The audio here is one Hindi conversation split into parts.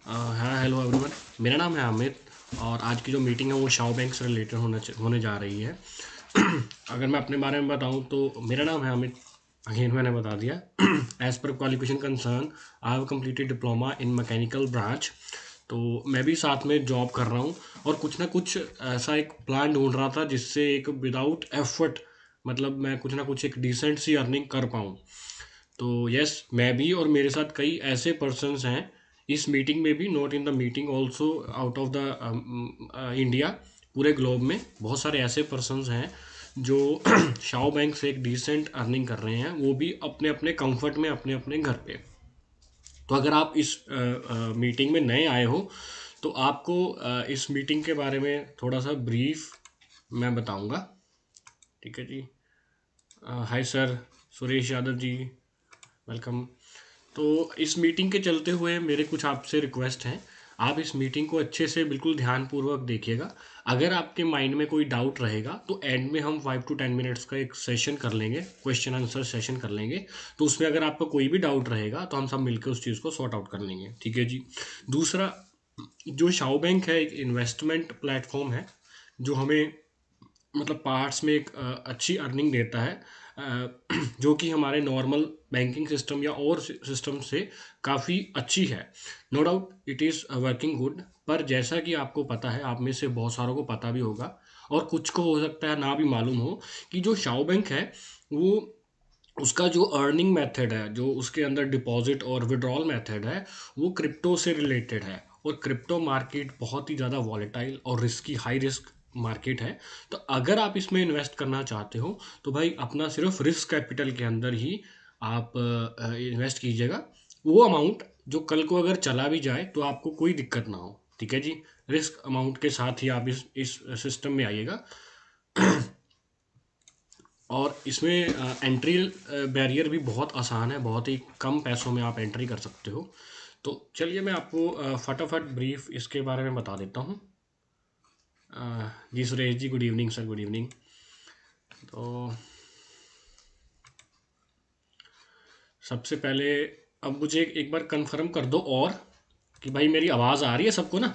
हाँ, हेलो एवरीवन। मेरा नाम है अमित और आज की जो मीटिंग है वो शाओ बैंक से रिलेटेड होने जा रही है। अगर मैं अपने बारे में बताऊं तो मेरा नाम है अमित। अगेन मैंने बता दिया। As per qualification concern, I have completed diploma in mechanical branch. तो मैं भी साथ में जॉब कर रहा हूँ और कुछ ना कुछ ऐसा एक प्लान ढूंढ रहा था जिससे एक विदाउट एफर्ट, मतलब मैं कुछ ना कुछ एक डिसेंट सी अर्निंग कर पाऊँ। तो यस, मैं भी और मेरे साथ कई ऐसे पर्सन्स हैं इस मीटिंग में भी, not in the meeting also, out of the India. पूरे ग्लोब में बहुत सारे ऐसे पर्सन्स हैं जो शाओ बैंक से एक डिसेंट अर्निंग कर रहे हैं, वो भी अपने अपने कंफर्ट में, अपने अपने घर पे। तो अगर आप इस मीटिंग में नए आए हो तो आपको इस मीटिंग के बारे में थोड़ा सा ब्रीफ मैं बताऊंगा। ठीक है जी। Hi sir, Suresh Yadav ji, welcome. तो इस मीटिंग के चलते हुए मेरे कुछ आपसे रिक्वेस्ट हैं। आप इस मीटिंग को अच्छे से बिल्कुल ध्यानपूर्वक देखिएगा। अगर आपके माइंड में कोई डाउट रहेगा तो एंड में हम 5 to 10 मिनट्स का एक सेशन कर लेंगे, क्वेश्चन आंसर सेशन कर लेंगे। तो उसमें अगर आपका कोई भी डाउट रहेगा तो हम सब मिलकर उस चीज़ को सॉर्ट आउट कर लेंगे। ठीक है जी। दूसरा, जो शाओ बैंक है एक इन्वेस्टमेंट प्लेटफॉर्म है जो हमें, मतलब पार्ट्स में एक अच्छी अर्निंग देता है, जो कि हमारे नॉर्मल बैंकिंग सिस्टम या और सिस्टम से काफ़ी अच्छी है। No doubt it is working good. पर जैसा कि आपको पता है, आप में से बहुत सारों को पता भी होगा और कुछ को हो सकता है ना भी मालूम हो, कि जो शाओ बैंक है वो, उसका जो अर्निंग मेथड है, जो उसके अंदर डिपॉजिट और विड्रॉल मेथड है, वो क्रिप्टो से रिलेटेड है। और क्रिप्टो मार्केट बहुत ही ज़्यादा वॉलेटाइल और रिस्की, हाई रिस्क मार्केट है। तो अगर आप इसमें इन्वेस्ट करना चाहते हो तो भाई अपना सिर्फ रिस्क कैपिटल के अंदर ही आप इन्वेस्ट कीजिएगा। वो अमाउंट जो कल को अगर चला भी जाए तो आपको कोई दिक्कत ना हो। ठीक है जी। रिस्क अमाउंट के साथ ही आप इस सिस्टम में आइएगा। और इसमें एंट्री बैरियर भी बहुत आसान है, बहुत ही कम पैसों में आप एंट्री कर सकते हो। तो चलिए मैं आपको फटाफट ब्रीफ इसके बारे में बता देता हूँ। जी Suresh ji, good evening sir, good evening. तो सबसे पहले अब मुझे एक बार कंफर्म कर दो और, कि भाई मेरी आवाज़ आ रही है सबको ना।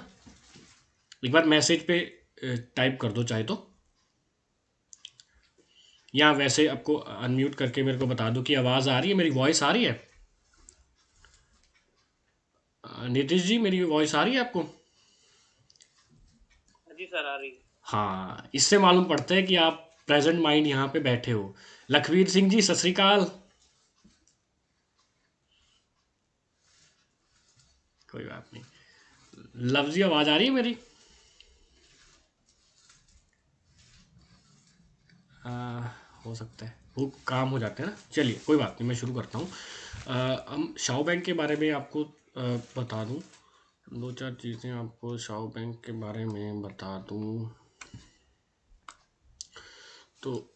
एक बार मैसेज पे टाइप कर दो चाहे तो, या वैसे आपको अनम्यूट करके मेरे को बता दो कि आवाज़ आ रही है, मेरी वॉइस आ रही है। नीतीश जी, मेरी वॉइस आ रही है आपको? जी सर, आ रही है। हाँ, इससे मालूम पड़ता है कि आप प्रेजेंट माइंड यहाँ पे बैठे हो। लखवीर सिंह जी, सत श्री अकाल। कोई बात नहीं। लव जी, आवाज आ रही है मेरी? आ, हो सकता है वो काम हो जाते हैं ना। चलिए कोई बात नहीं, मैं शुरू करता हूँ। हम शाओ बैंक के बारे में आपको बता दूँ, दो चार चीज़ें आपको शाओ बैंक के बारे में बता दूँ। तो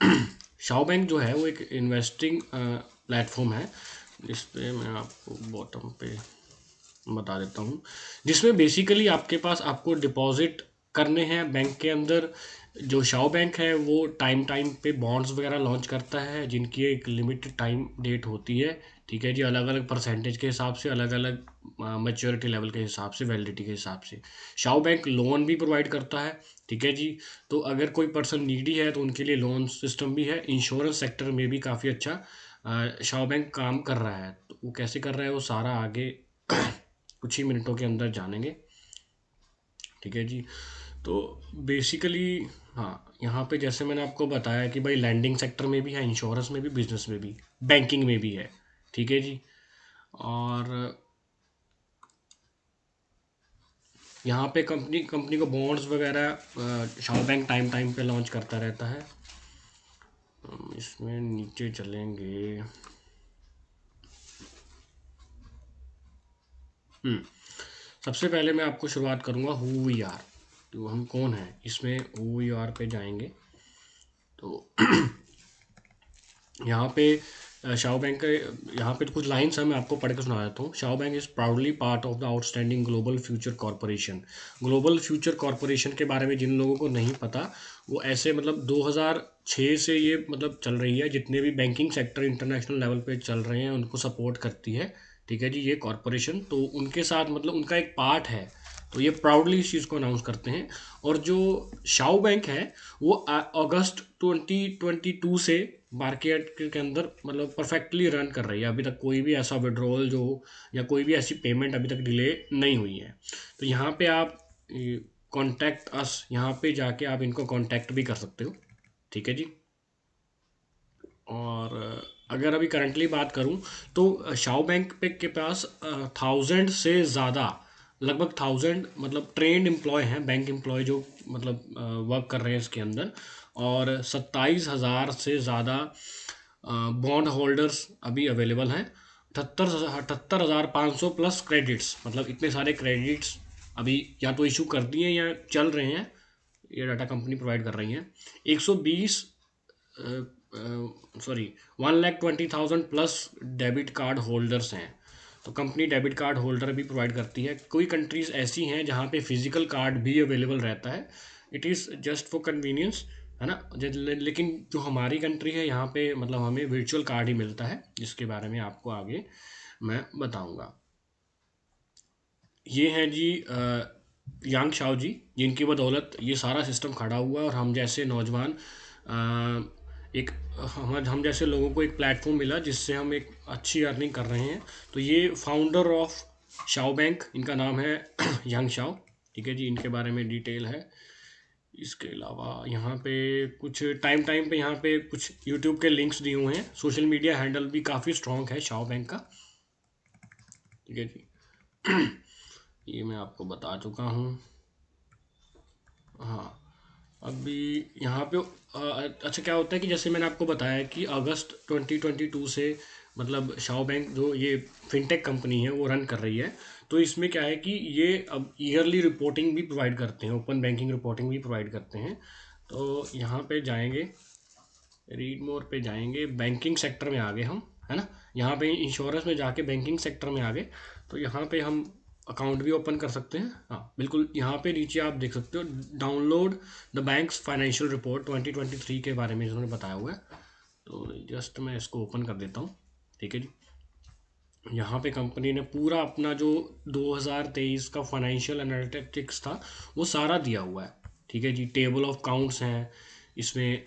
शाओ बैंक जो है वो एक इन्वेस्टिंग प्लेटफॉर्म है। इस पे मैं आपको बॉटम पे बता देता हूँ, जिसमें बेसिकली आपके पास, आपको डिपॉजिट करने हैं बैंक के अंदर। जो शाओ बैंक है वो टाइम टाइम पे बॉन्ड्स वगैरह लॉन्च करता है जिनकी एक लिमिटेड टाइम डेट होती है। ठीक है जी। अलग अलग परसेंटेज के हिसाब से, अलग अलग मैच्योरिटी लेवल के हिसाब से, वैलिडिटी के हिसाब से शाओ बैंक लोन भी प्रोवाइड करता है। ठीक है जी। तो अगर कोई पर्सन नीडी है तो उनके लिए लोन सिस्टम भी है। इंश्योरेंस सेक्टर में भी काफ़ी अच्छा शाओ बैंक काम कर रहा है। तो वो कैसे कर रहा है वो सारा आगे कुछ ही मिनटों के अंदर जानेंगे। ठीक है जी। तो बेसिकली, हाँ, यहाँ पे जैसे मैंने आपको बताया कि भाई लैंडिंग सेक्टर में भी है, इंश्योरेंस में भी, बिजनेस में भी, बैंकिंग में भी है। ठीक है जी। और यहाँ पे कंपनी कंपनी को बॉन्ड्स वगैरह शाओ बैंक टाइम टाइम पे लॉन्च करता रहता है। हम इसमें नीचे चलेंगे। सबसे पहले मैं आपको शुरुआत करूँगा हु वी आर, तो हम कौन हैं। इसमें हु वी आर पे जाएंगे तो यहाँ पे शाओ बैंक के, यहाँ पे कुछ लाइन्स हैं, मैं आपको पढ़ के सुना देता हूँ। Shao bank is proudly part of the outstanding global future corporation. Global future corporation के बारे में जिन लोगों को नहीं पता, वो ऐसे मतलब 2006 से ये मतलब चल रही है। जितने भी बैंकिंग सेक्टर इंटरनेशनल लेवल पे चल रहे हैं उनको सपोर्ट करती है। ठीक है जी, ये कॉरपोरेशन, तो उनके साथ मतलब उनका एक पार्ट है, तो ये प्राउडली इस चीज़ को अनाउंस करते हैं। और जो शाओ बैंक है वो अगस्त 2022 से मार्केट के अंदर मतलब परफेक्टली रन कर रही है। अभी तक कोई भी ऐसा विड्रॉल जो या कोई भी ऐसी पेमेंट अभी तक डिले नहीं हुई है। तो यहाँ पे आप कॉन्टैक्ट अस, यहाँ पे जाके आप इनको कॉन्टैक्ट भी कर सकते हो, ठीक है जी। और अगर अभी करंटली बात करूं तो शाओ बैंक पे के पास 1000 से ज़्यादा, लगभग 1000 मतलब ट्रेंड एम्प्लॉय हैं, बैंक एम्प्लॉय जो मतलब वर्क कर रहे हैं इसके अंदर। और 27,000 से ज़्यादा बॉन्ड होल्डर्स अभी अवेलेबल हैं। 78,500 प्लस क्रेडिट्स, मतलब इतने सारे क्रेडिट्स अभी या तो इशू कर दिए या चल रहे हैं, ये डाटा कंपनी प्रोवाइड कर रही हैं। 120 sorry 1,20,000 plus debit card holders हैं। तो कंपनी डेबिट कार्ड होल्डर भी प्रोवाइड करती है। कोई कंट्रीज़ ऐसी हैं जहाँ पे फिजिकल कार्ड भी अवेलेबल रहता है, it is just for convenience, है ना। लेकिन जो हमारी कंट्री है यहाँ पे मतलब हमें वर्चुअल कार्ड ही मिलता है, जिसके बारे में आपको आगे मैं बताऊँगा। ये हैं जी यांग शाओ जी, जिनकी बदौलत ये सारा सिस्टम खड़ा हुआ है और हम जैसे नौजवान एक हम जैसे लोगों को एक प्लेटफॉर्म मिला जिससे हम एक अच्छी अर्निंग कर रहे हैं। तो ये फाउंडर ऑफ शाओ बैंक, इनका नाम है यांग शाओ, ठीक है जी, इनके बारे में डिटेल है। इसके अलावा यहाँ पे कुछ टाइम टाइम पे यहाँ पे कुछ यूट्यूब के लिंक्स दिए हुए हैं। सोशल मीडिया हैंडल भी काफ़ी स्ट्रॉन्ग है शाओ बैंक का, ठीक है जी। ये मैं आपको बता चुका हूँ। हाँ, अभी यहाँ पे अच्छा क्या होता है कि जैसे मैंने आपको बताया कि अगस्त 2022 से मतलब शाओ बैंक जो ये फिनटेक कंपनी है वो रन कर रही है। तो इसमें क्या है कि ये अब ईयरली रिपोर्टिंग भी प्रोवाइड करते हैं, ओपन बैंकिंग रिपोर्टिंग भी प्रोवाइड करते हैं। तो यहाँ पे जाएंगे, रीड मोर पे जाएंगे, बैंकिंग सेक्टर में आ गए हम, है ना। यहाँ पे इंश्योरेंस में जाके बैंकिंग सेक्टर में आ गए, तो यहाँ पे हम अकाउंट भी ओपन कर सकते हैं। हाँ बिल्कुल, यहाँ पे नीचे आप देख सकते हो download the banks financial report 2023 के बारे में इन्होंने बताया हुआ है। तो जस्ट मैं इसको ओपन कर देता हूँ, ठीक है जी। यहाँ पे कंपनी ने पूरा अपना जो 2023 का फाइनेंशियल एनालिटिक्स था वो सारा दिया हुआ है, ठीक है जी। टेबल ऑफ काउंट्स हैं इसमें।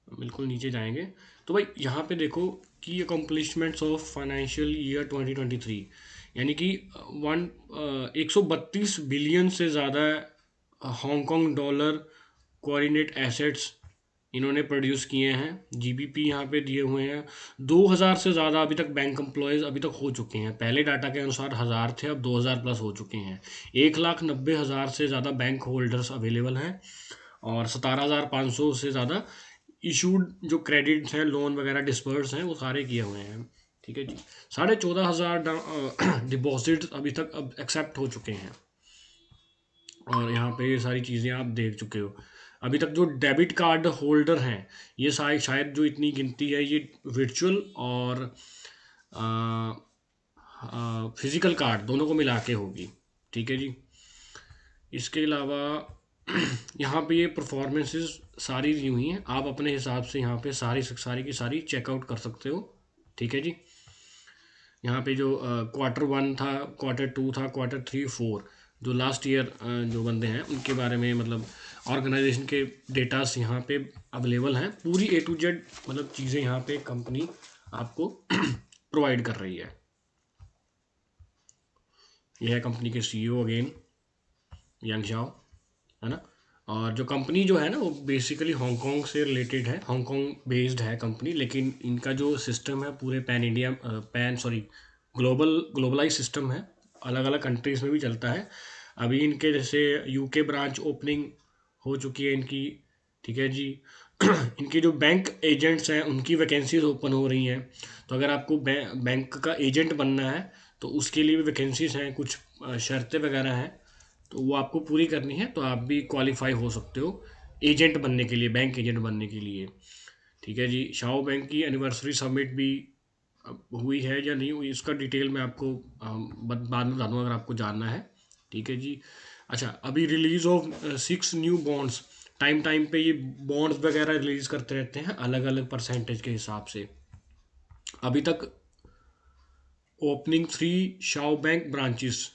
बिल्कुल नीचे जाएंगे तो भाई यहाँ पे देखो कि अकम्पलिशमेंट्स ऑफ फाइनेंशियल ईयर 2023, यानी कि 132 बिलियन से ज़्यादा हांगकांग डॉलर कोऑर्डिनेट एसेट्स इन्होंने प्रोड्यूस किए हैं। जीबीपी यहाँ पे दिए हुए हैं। 2000 से ज़्यादा अभी तक बैंक एम्प्लॉयज़ अभी तक हो चुके हैं। पहले डाटा के अनुसार 1000 थे, अब 2000 प्लस हो चुके हैं। 1,90,000 से ज़्यादा बैंक होल्डर्स अवेलेबल हैं और 17,500 से ज़्यादा इशूड जो क्रेडिट्स हैं, लोन वगैरह डिस्पर्स हैं, वो सारे किए हुए हैं, ठीक है जी। 14,500 डिपॉजिट अभी तक अब एक्सेप्ट हो चुके हैं। और यहाँ पे ये सारी चीज़ें आप देख चुके हो। अभी तक जो डेबिट कार्ड होल्डर हैं ये शायद जो इतनी गिनती है ये वर्चुअल और फिजिकल कार्ड दोनों को मिला के होगी, ठीक है जी। इसके अलावा यहाँ पे ये परफॉर्मेंसेस सारी दी हुई हैं, आप अपने हिसाब से यहाँ पे सारी की सारी चेकआउट कर सकते हो, ठीक है जी। यहाँ पे जो Q1 था, Q2 था, Q3 4 जो लास्ट ईयर जो बंदे हैं उनके बारे में मतलब ऑर्गेनाइजेशन के डेटास यहाँ पे अवेलेबल हैं। पूरी A to Z मतलब चीज़ें यहाँ पे कंपनी आपको प्रोवाइड कर रही है। यह है कंपनी के CEO अगेन यांग शाओ, है ना। और जो कंपनी जो है ना वो बेसिकली हांगकांग से रिलेटेड है, हांगकांग बेस्ड है कंपनी, लेकिन इनका जो सिस्टम है पूरे पैन इंडिया ग्लोबलाइज सिस्टम है, अलग अलग कंट्रीज में भी चलता है। अभी इनके जैसे यूके ब्रांच ओपनिंग हो चुकी है इनकी, ठीक है जी। इनके जो बैंक एजेंट्स हैं उनकी वैकेंसीज ओपन हो रही हैं। तो अगर आपको बैंक का एजेंट बनना है तो उसके लिए भी वैकेंसीज हैं, कुछ शर्तें वगैरह हैं, तो वो आपको पूरी करनी है, तो आप भी क्वालिफाई हो सकते हो एजेंट बनने के लिए, बैंक एजेंट बनने के लिए, ठीक है जी। शाओ बैंक की एनिवर्सरी समिट भी हुई है या नहीं हुई, इसका डिटेल मैं आपको बाद में बता दूँगा अगर आपको जानना है, ठीक है जी। अच्छा, अभी release of 6 new bonds, time time पे ये बॉन्ड्स वगैरह रिलीज करते रहते हैं अलग अलग परसेंटेज के हिसाब से। अभी तक ओपनिंग 3 शाओ बैंक ब्रांचेस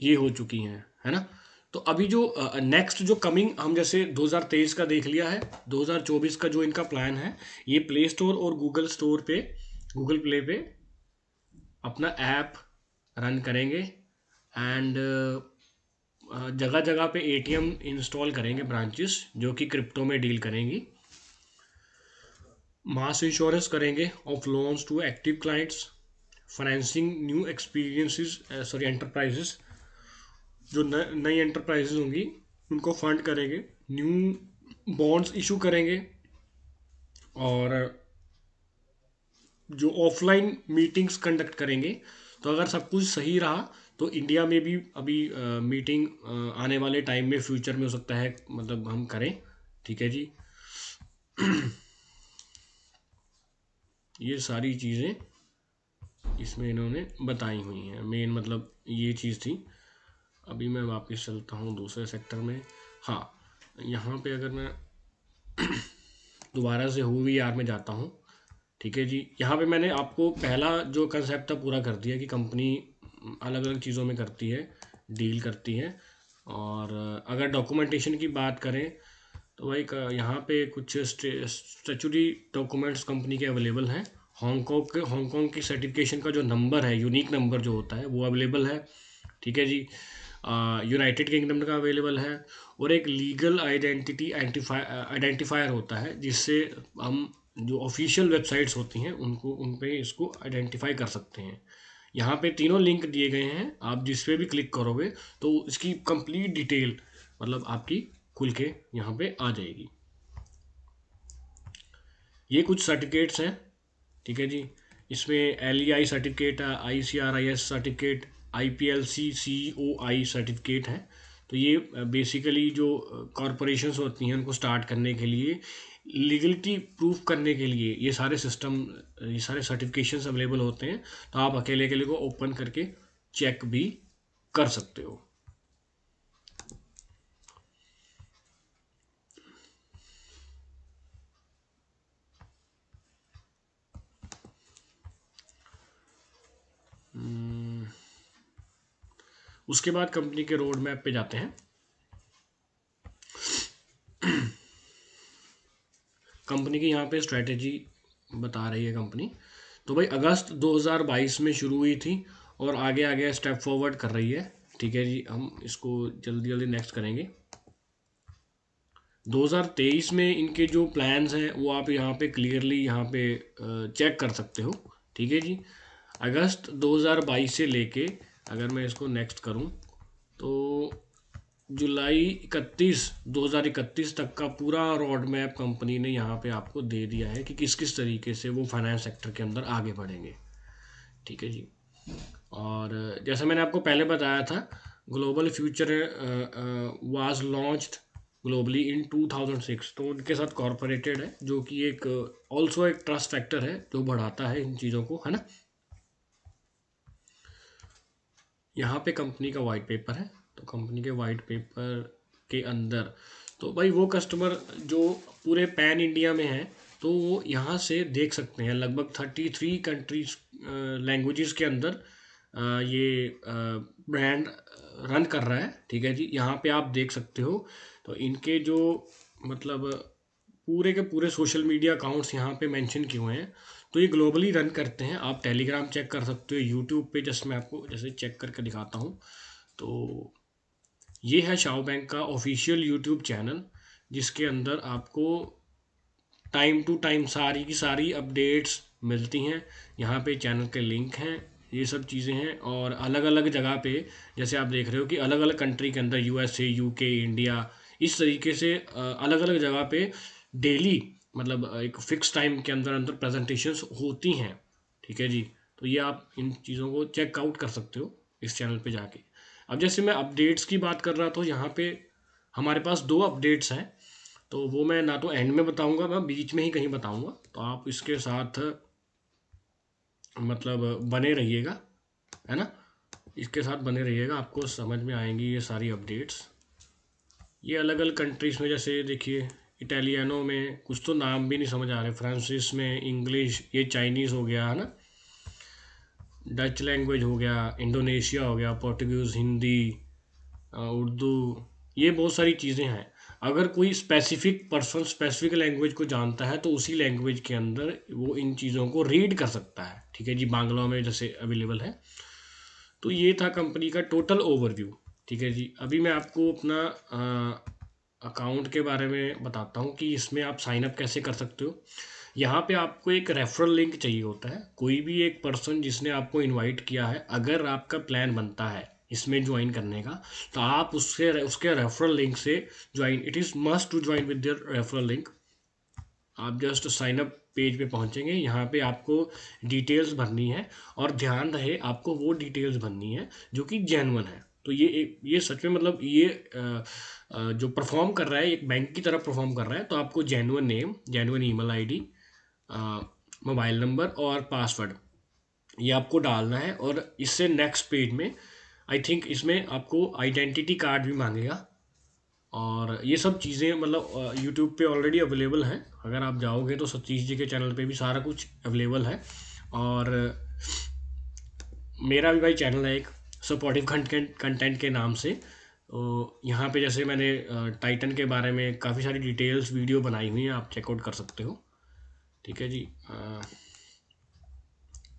ये हो चुकी हैं, है ना। तो अभी जो नेक्स्ट जो कमिंग, हम जैसे 2023 का देख लिया है, 2024 का जो इनका प्लान है, ये प्ले स्टोर और गूगल स्टोर पे, गूगल प्ले पे अपना ऐप रन करेंगे एंड जगह जगह पे एटीएम इंस्टॉल करेंगे ब्रांचेस जो कि क्रिप्टो में डील करेंगी। मास इंश्योरेंस करेंगे of loans to active clients, financing new experiences sorry enterprises, जो नई एंटरप्राइजेज होंगी उनको फंड करेंगे, न्यू बॉन्ड्स इशू करेंगे, और जो ऑफलाइन मीटिंग्स कंडक्ट करेंगे। तो अगर सब कुछ सही रहा तो इंडिया में भी अभी मीटिंग आने वाले टाइम में फ्यूचर में हो सकता है, मतलब हम करें। ठीक है जी, ये सारी चीज़ें इसमें इन्होंने बताई हुई हैं, मेन मतलब ये चीज़ थी। अभी मैं वापस चलता हूँ दूसरे सेक्टर में। हाँ, यहाँ पे अगर मैं दोबारा से हुई यार में जाता हूँ। ठीक है जी, यहाँ पे मैंने आपको पहला जो कंसेप्ट था पूरा कर दिया कि कंपनी अलग अलग चीज़ों में करती है, डील करती है। और अगर डॉक्यूमेंटेशन की बात करें तो भाई यहाँ पे कुछ स्टैट्यूटरी डॉक्यूमेंट्स कंपनी के अवेलेबल हैं। हांगकांग की सर्टिफिकेशन का जो नंबर है, यूनिक नंबर जो होता है वो अवेलेबल है। ठीक है जी, यूनाइटेड किंगडम का अवेलेबल है, और एक लीगल आइडेंटिटी आइडेंटिफायर होता है जिससे हम जो ऑफिशियल वेबसाइट्स होती हैं उनको उन पे इसको आइडेंटिफाई कर सकते हैं। यहाँ पे तीनों लिंक दिए गए हैं, आप जिस पे भी क्लिक करोगे तो इसकी कंप्लीट डिटेल मतलब आपकी खुल के यहाँ पे आ जाएगी। ये कुछ सर्टिफिकेट्स हैं। ठीक है जी, इसमें LEI सर्टिफिकेट है, ICRIS certificate, IPLC COI certificate है। तो ये बेसिकली जो कॉरपोरेशंस होती हैं उनको स्टार्ट करने के लिए, लीगलिटी प्रूफ करने के लिए ये सारे सिस्टम, ये सारे सर्टिफिकेशंस अवेलेबल होते हैं। तो आप अकेले अकेले को ओपन करके चेक भी कर सकते हो। उसके बाद कंपनी के रोड मैप पे जाते हैं। कंपनी की यहाँ पे स्ट्रेटेजी बता रही है कंपनी। तो भाई अगस्त 2022 में शुरू हुई थी और आगे आगे स्टेप फॉरवर्ड कर रही है। ठीक है जी, हम इसको जल्दी जल्दी नेक्स्ट करेंगे। 2023 में इनके जो प्लान्स हैं वो आप यहाँ पे क्लियरली यहाँ पे चेक कर सकते हो। ठीक है जी, अगस्त 2022 से लेके अगर मैं इसको नेक्स्ट करूँ तो जुलाई 2031 तक का पूरा रोड मैप कंपनी ने यहाँ पे आपको दे दिया है कि किस किस तरीके से वो फाइनेंस सेक्टर के अंदर आगे बढ़ेंगे। ठीक है जी, और जैसा मैंने आपको पहले बताया था, global future was launched globally इन 2006। तो उनके साथ कॉरपोरेटेड है, जो कि एक ऑल्सो एक ट्रस्ट फैक्टर है जो बढ़ाता है इन चीज़ों को, है ना। यहाँ पे कंपनी का वाइट पेपर है। तो कंपनी के वाइट पेपर के अंदर तो भाई वो कस्टमर जो पूरे पैन इंडिया में है तो वो यहाँ से देख सकते हैं। लगभग 33 कंट्रीज लैंग्वेजेस के अंदर ये ब्रांड रन कर रहा है। ठीक है जी, यहाँ पे आप देख सकते हो। तो इनके जो मतलब पूरे के पूरे सोशल मीडिया अकाउंट्स यहाँ पे मेंशन किए हुए हैं। तो ये ग्लोबली रन करते हैं। आप टेलीग्राम चेक कर सकते हो, यूट्यूब पे जस्ट मैं आपको जैसे चेक करके दिखाता हूँ। तो ये है शाओ बैंक का ऑफिशियल यूट्यूब चैनल, जिसके अंदर आपको टाइम टू टाइम सारी की सारी अपडेट्स मिलती हैं। यहाँ पे चैनल के लिंक हैं, ये सब चीज़ें हैं। और अलग अलग जगह पे जैसे आप देख रहे हो कि अलग अलग कंट्री के अंदर USA UK इंडिया इस तरीके से अलग अलग जगह पे डेली मतलब एक फिक्स टाइम के अंदर अंदर प्रेजेंटेशंस होती हैं। ठीक है जी, तो ये आप इन चीज़ों को चेकआउट कर सकते हो इस चैनल पे जाके। अब जैसे मैं अपडेट्स की बात कर रहा था, तो यहाँ पे हमारे पास 2 अपडेट्स हैं। तो वो मैं ना तो एंड में बताऊंगा, मैं बीच में ही कहीं बताऊंगा। तो आप इसके साथ मतलब बने रहिएगा, है ना। इसके साथ बने रहिएगा, आपको समझ में आएंगी ये सारी अपडेट्स। ये अलग अलग कंट्रीज़ में जैसे देखिए, इटालियनो में कुछ तो नाम भी नहीं समझ आ रहे, फ्रांसिस में इंग्लिश, ये चाइनीज़ हो गया, है ना। डच लैंग्वेज हो गया, इंडोनेशिया हो गया, पोर्टुगीज़, हिंदी, उर्दू, ये बहुत सारी चीज़ें हैं। अगर कोई स्पेसिफिक पर्सन स्पेसिफिक लैंग्वेज को जानता है तो उसी लैंग्वेज के अंदर वो इन चीज़ों को रीड कर सकता है। ठीक है जी, बांग्ला में जैसे अवेलेबल है। तो ये था कंपनी का टोटल ओवरव्यू। ठीक है जी, अभी मैं आपको अपना अकाउंट के बारे में बताता हूँ कि इसमें आप साइन अप कैसे कर सकते हो। यहाँ पे आपको एक रेफरल लिंक चाहिए होता है। कोई भी एक पर्सन जिसने आपको इनवाइट किया है, अगर आपका प्लान बनता है इसमें ज्वाइन करने का, तो आप उससे उसके रेफरल लिंक से join, it is must to join with their referral link. आप जस्ट साइन अप पेज पे पहुंचेंगे, यहाँ पे आपको डिटेल्स भरनी है, और ध्यान रहे आपको वो डिटेल्स भरनी है जो कि जेन्युइन है। तो ये सच में मतलब ये जो परफॉर्म कर रहा है एक बैंक की तरह परफॉर्म कर रहा है, तो आपको genuine name, genuine email ID, mobile number और पासवर्ड ये आपको डालना है। और इससे नेक्स्ट पेज में आई थिंक इसमें आपको आइडेंटिटी कार्ड भी मांगेगा, और ये सब चीज़ें मतलब यूट्यूब पे ऑलरेडी अवेलेबल हैं। अगर आप जाओगे तो सतीश जी के चैनल पे भी सारा कुछ अवेलेबल है। और मेरा भी भाई चैनल है एक, सपोर्टिव कंटेंट के नाम से। तो यहाँ पे जैसे मैंने टाइटन के बारे में काफ़ी सारी डिटेल्स वीडियो बनाई हुई हैं, आप चेकआउट कर सकते हो। ठीक है जी,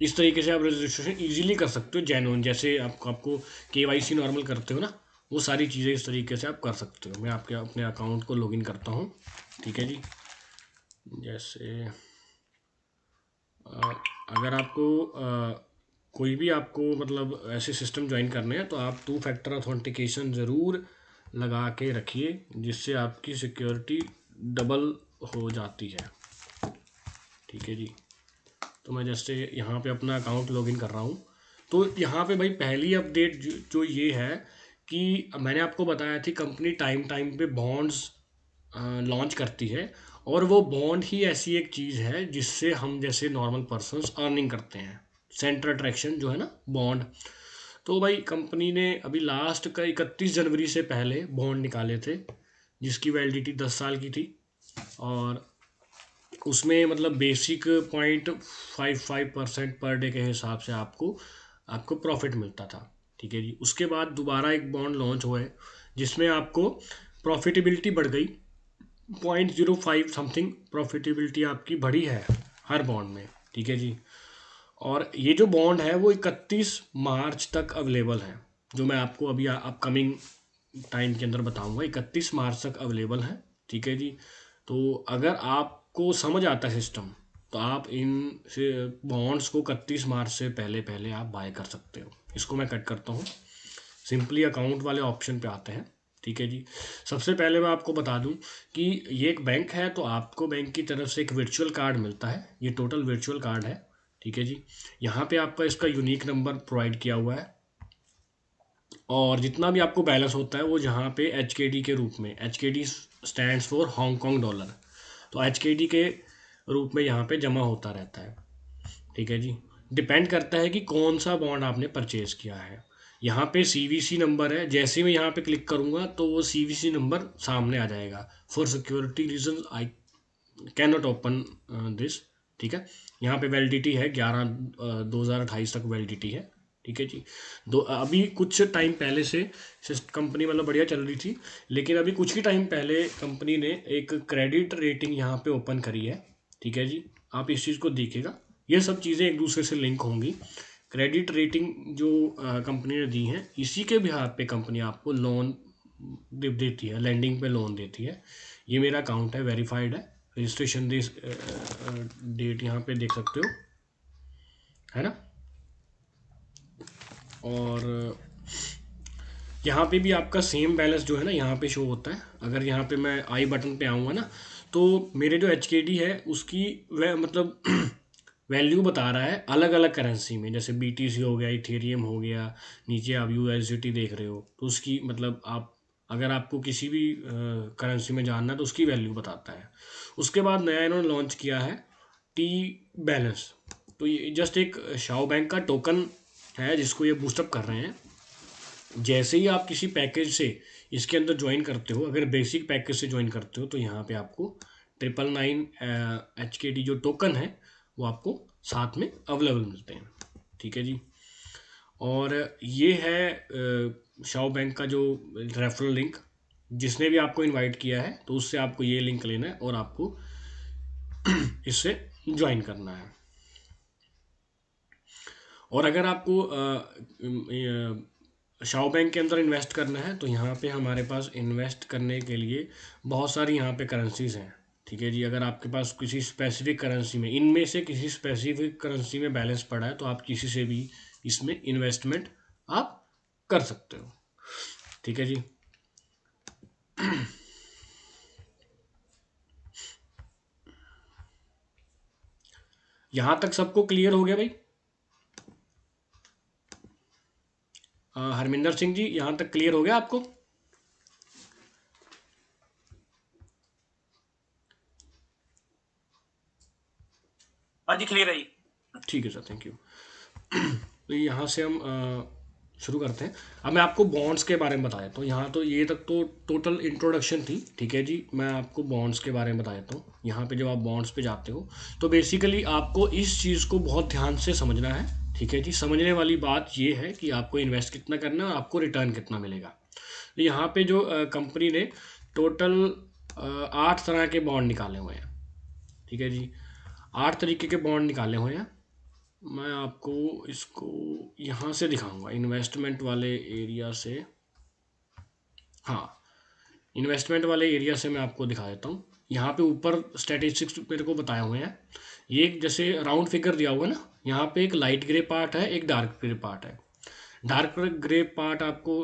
इस तरीके से आप रजिस्ट्रेशन इजीली कर सकते हो जेन्युइन, जैसे आपको केवाईसी नॉर्मल करते हो ना, वो सारी चीज़ें इस तरीके से आप कर सकते हो। मैं आपके अपने अकाउंट को लॉगिन करता हूँ। ठीक है जी, जैसे अगर आपको कोई भी आपको मतलब ऐसे सिस्टम ज्वाइन करने हैं तो आप 2 फैक्टर ऑथेंटिकेशन ज़रूर लगा के रखिए, जिससे आपकी सिक्योरिटी डबल हो जाती है। ठीक है जी, तो मैं जैसे यहाँ पे अपना अकाउंट लॉगिन कर रहा हूँ। तो यहाँ पे भाई पहली अपडेट जो ये है कि मैंने आपको बताया थी कंपनी टाइम टाइम पे बॉन्ड्स लॉन्च करती है, और वो बॉन्ड ही ऐसी एक चीज़ है जिससे हम जैसे नॉर्मल पर्सन्स अर्निंग करते हैं। सेंटर अट्रैक्शन जो है ना बॉन्ड, तो भाई कंपनी ने अभी लास्ट का 31 जनवरी से पहले बॉन्ड निकाले थे, जिसकी वैलिडिटी 10 साल की थी। और उसमें मतलब बेसिक 0.55% पर डे के हिसाब से आपको आपको प्रॉफिट मिलता था। ठीक है जी, उसके बाद दोबारा एक बॉन्ड लॉन्च हुआ है जिसमें आपको प्रॉफिटेबिलिटी बढ़ गई, 0.05 समथिंग प्रॉफिटेबिलिटी आपकी बढ़ी है हर बॉन्ड में। ठीक है जी, और ये जो बॉन्ड है वो 31 मार्च तक अवेलेबल है, जो मैं आपको अभी अपकमिंग टाइम के अंदर बताऊंगा। 31 मार्च तक अवेलेबल है। ठीक है जी, तो अगर आपको समझ आता है सिस्टम, तो आप इन से बॉन्ड्स को 31 मार्च से पहले पहले आप बाय कर सकते हो। इसको मैं कट करता हूँ, सिंपली अकाउंट वाले ऑप्शन पे आते हैं। ठीक है जी, सबसे पहले मैं आपको बता दूं कि ये एक बैंक है, तो आपको बैंक की तरफ से एक वर्चुअल कार्ड मिलता है, ये टोटल वर्चुअल कार्ड है। ठीक है जी, यहाँ पे आपका इसका यूनिक नंबर प्रोवाइड किया हुआ है, और जितना भी आपको बैलेंस होता है वो जहाँ पे HKD के रूप में, HKD stands for Hong Kong dollar, तो HKD के रूप में यहाँ पे जमा होता रहता है। ठीक है जी, डिपेंड करता है कि कौन सा बॉन्ड आपने परचेज किया है। यहाँ पे CVC नंबर है, जैसे मैं यहाँ पे क्लिक करूँगा तो वो CVC नंबर सामने आ जाएगा। For security reason I can not open this. ठीक है, यहाँ पे वैलिडिटी है 11/2028 तक वैलिडिटी है। ठीक है जी, अभी कुछ टाइम पहले से कंपनी मतलब बढ़िया चल रही थी, लेकिन अभी कुछ ही टाइम पहले कंपनी ने एक क्रेडिट रेटिंग यहाँ पे ओपन करी है। ठीक है जी, आप इस चीज़ को देखिएगा, ये सब चीज़ें एक दूसरे से लिंक होंगी। क्रेडिट रेटिंग जो कंपनी ने दी है, इसी के बिहार पे कंपनी आपको लोन देती है, लैंडिंग पे लोन देती है। ये मेरा अकाउंट है, वेरीफाइड है, रजिस्ट्रेशन डेट यहाँ पे देख सकते हो, है ना। और यहाँ पे भी आपका सेम बैलेंस जो है ना यहाँ पे शो होता है। अगर यहाँ पे मैं आई बटन पे आऊँगा ना, तो मेरे जो HKD है उसकी वह मतलब वैल्यू बता रहा है अलग अलग करेंसी में, जैसे BTC हो गया, इथेरियम हो गया, नीचे आप USDT देख रहे हो, तो उसकी मतलब आप अगर आपको किसी भी करेंसी में जानना है तो उसकी वैल्यू बताता है। उसके बाद नया इन्होंने लॉन्च किया है टी बैलेंस, तो ये जस्ट एक शाओ बैंक का टोकन है जिसको ये बूस्टअप कर रहे हैं। जैसे ही आप किसी पैकेज से इसके अंदर ज्वाइन करते हो, अगर बेसिक पैकेज से ज्वाइन करते हो, तो यहाँ पे आपको 999 HKD जो टोकन है वो आपको साथ में अवेलेबल मिलते हैं। ठीक है जी, और ये है शाओ बैंक का जो रेफरल लिंक, जिसने भी आपको इनवाइट किया है तो उससे आपको ये लिंक लेना है और आपको इससे ज्वाइन करना है। और अगर आपको शाओ बैंक के अंदर इन्वेस्ट करना है तो यहाँ पे हमारे पास इन्वेस्ट करने के लिए बहुत सारी यहाँ पे करेंसीज हैं। ठीक है जी, अगर आपके पास किसी स्पेसिफिक करेंसी में, इनमें से किसी स्पेसिफिक करेंसी में बैलेंस पड़ा है तो आप किसी से भी इसमें इन्वेस्टमेंट आप कर सकते हो। ठीक है जी। यहाँ तक सबको क्लियर हो गया भाई? हरमिंदर सिंह जी, यहाँ तक क्लियर हो गया आपको? हाँ जी, क्लियर है जी। ठीक है सर, थैंक यू। तो यहाँ से हम शुरू करते हैं। अब मैं आपको बॉन्ड्स के बारे में बता देता हूँ। यहाँ तो ये तक तो टोटल इंट्रोडक्शन थी। ठीक है जी, मैं आपको बॉन्ड्स के बारे में बता देता हूँ। यहाँ पे जब आप बॉन्ड्स पे जाते हो तो बेसिकली आपको इस चीज़ को बहुत ध्यान से समझना है। ठीक है जी, समझने वाली बात ये है कि आपको इन्वेस्ट कितना करना है और आपको रिटर्न कितना मिलेगा। तो यहाँ पे जो कंपनी ने टोटल 8 तरह के बॉन्ड निकाले हुए हैं। ठीक है जी, 8 तरीके के बॉन्ड निकाले हुए हैं। मैं आपको इसको यहाँ से दिखाऊंगा, इन्वेस्टमेंट वाले एरिया से। हाँ, इन्वेस्टमेंट वाले एरिया से मैं आपको दिखा देता हूँ। यहाँ पे ऊपर स्टैटिस्टिक्स मेरे को बताए हुए हैं। ये एक जैसे राउंड फिगर दिया हुआ है ना, यहाँ पे एक लाइट ग्रे पार्ट है, एक डार्क ग्रे पार्ट है। डार्क ग्रे पार्ट आपको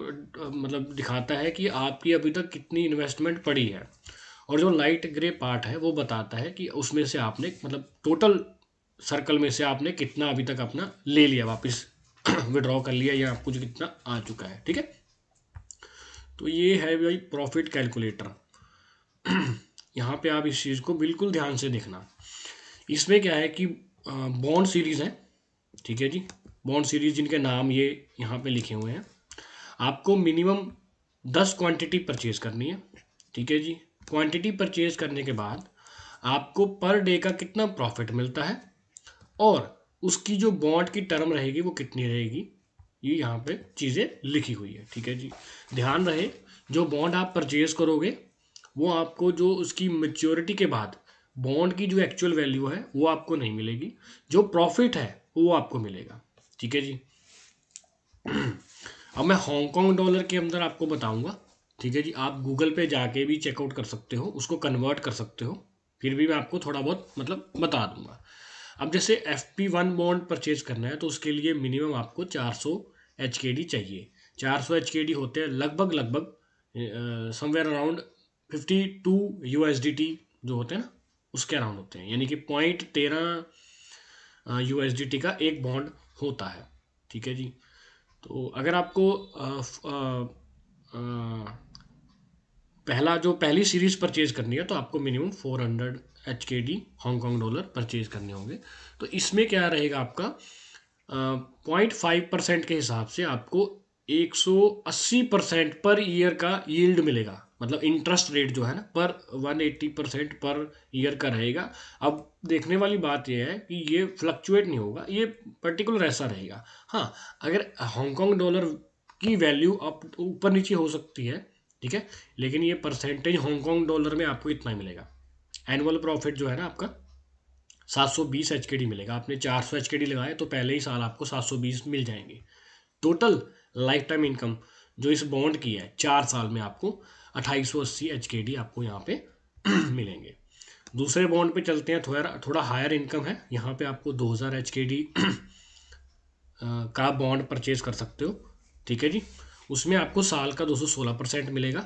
मतलब दिखाता है कि आपकी अभी तक कितनी इन्वेस्टमेंट पड़ी है, और जो लाइट ग्रे पार्ट है वो बताता है कि उसमें से आपने मतलब टोटल सर्कल में से आपने कितना अभी तक अपना ले लिया वापस, विड्रॉ कर लिया, या आपको जो कितना आ चुका है। ठीक है, तो ये है भाई प्रॉफिट कैलकुलेटर। यहाँ पे आप इस चीज़ को बिल्कुल ध्यान से देखना। इसमें क्या है कि बॉन्ड सीरीज़ है। ठीक है जी, बॉन्ड सीरीज जिनके नाम ये यहाँ पे लिखे हुए हैं। आपको मिनिमम 10 क्वांटिटी परचेज करनी है। ठीक है जी, क्वांटिटी परचेज करने के बाद आपको पर डे का कितना प्रॉफिट मिलता है और उसकी जो बॉन्ड की टर्म रहेगी वो कितनी रहेगी, ये यहाँ पे चीज़ें लिखी हुई है। ठीक है जी, ध्यान रहे जो बॉन्ड आप परचेज करोगे वो आपको जो उसकी मेच्योरिटी के बाद बॉन्ड की जो एक्चुअल वैल्यू है वो आपको नहीं मिलेगी, जो प्रॉफिट है वो आपको मिलेगा। ठीक है जी। अब मैं हांगकांग डॉलर के अंदर आपको बताऊंगा। ठीक है जी, आप गूगल पे जाके भी चेकआउट कर सकते हो, उसको कन्वर्ट कर सकते हो, फिर भी मैं आपको थोड़ा बहुत मतलब बता दूंगा। अब जैसे FP1 बॉन्ड परचेज करना है तो उसके लिए मिनिमम आपको 400 HKD चाहिए। 400 HKD होते हैं लगभग लगभग समवेयर अराउंड 52 USDT जो होते हैं ना, उसके अराउंड होते हैं, यानी कि 0.13 USDT का एक बॉन्ड होता है। ठीक है जी, तो अगर आपको पहली सीरीज परचेज करनी है तो आपको minimum 400 HKD Hong Kong dollar purchase करने होंगे। तो इसमें क्या रहेगा आपका 0.5% के हिसाब से आपको 180% पर ईयर का यील्ड मिलेगा। मतलब इंटरेस्ट रेट जो है ना पर 180% पर ईयर का रहेगा। अब देखने वाली बात यह है कि ये फ्लक्चुएट नहीं होगा, ये पर्टिकुलर ऐसा रहेगा। हाँ, अगर हांगकांग डॉलर की वैल्यू अप ऊपर नीचे हो सकती है, ठीक है, लेकिन ये परसेंटेज हांगकांग डॉलर में आपको इतना ही मिलेगा। एनुअल प्रॉफिट जो है ना आपका 720 HKD मिलेगा। आपने 400 HKD लगाए तो पहले ही साल आपको 720 मिल जाएंगे। टोटल लाइफ टाइम इनकम जो इस बॉन्ड की है 4 साल में आपको 2880 HKD आपको यहाँ पे मिलेंगे। दूसरे बॉन्ड पे चलते हैं, थोड़ा हायर इनकम है। यहाँ पे आपको 2000 HKD का बॉन्ड परचेज कर सकते हो। ठीक है जी, उसमें आपको साल का 216% मिलेगा।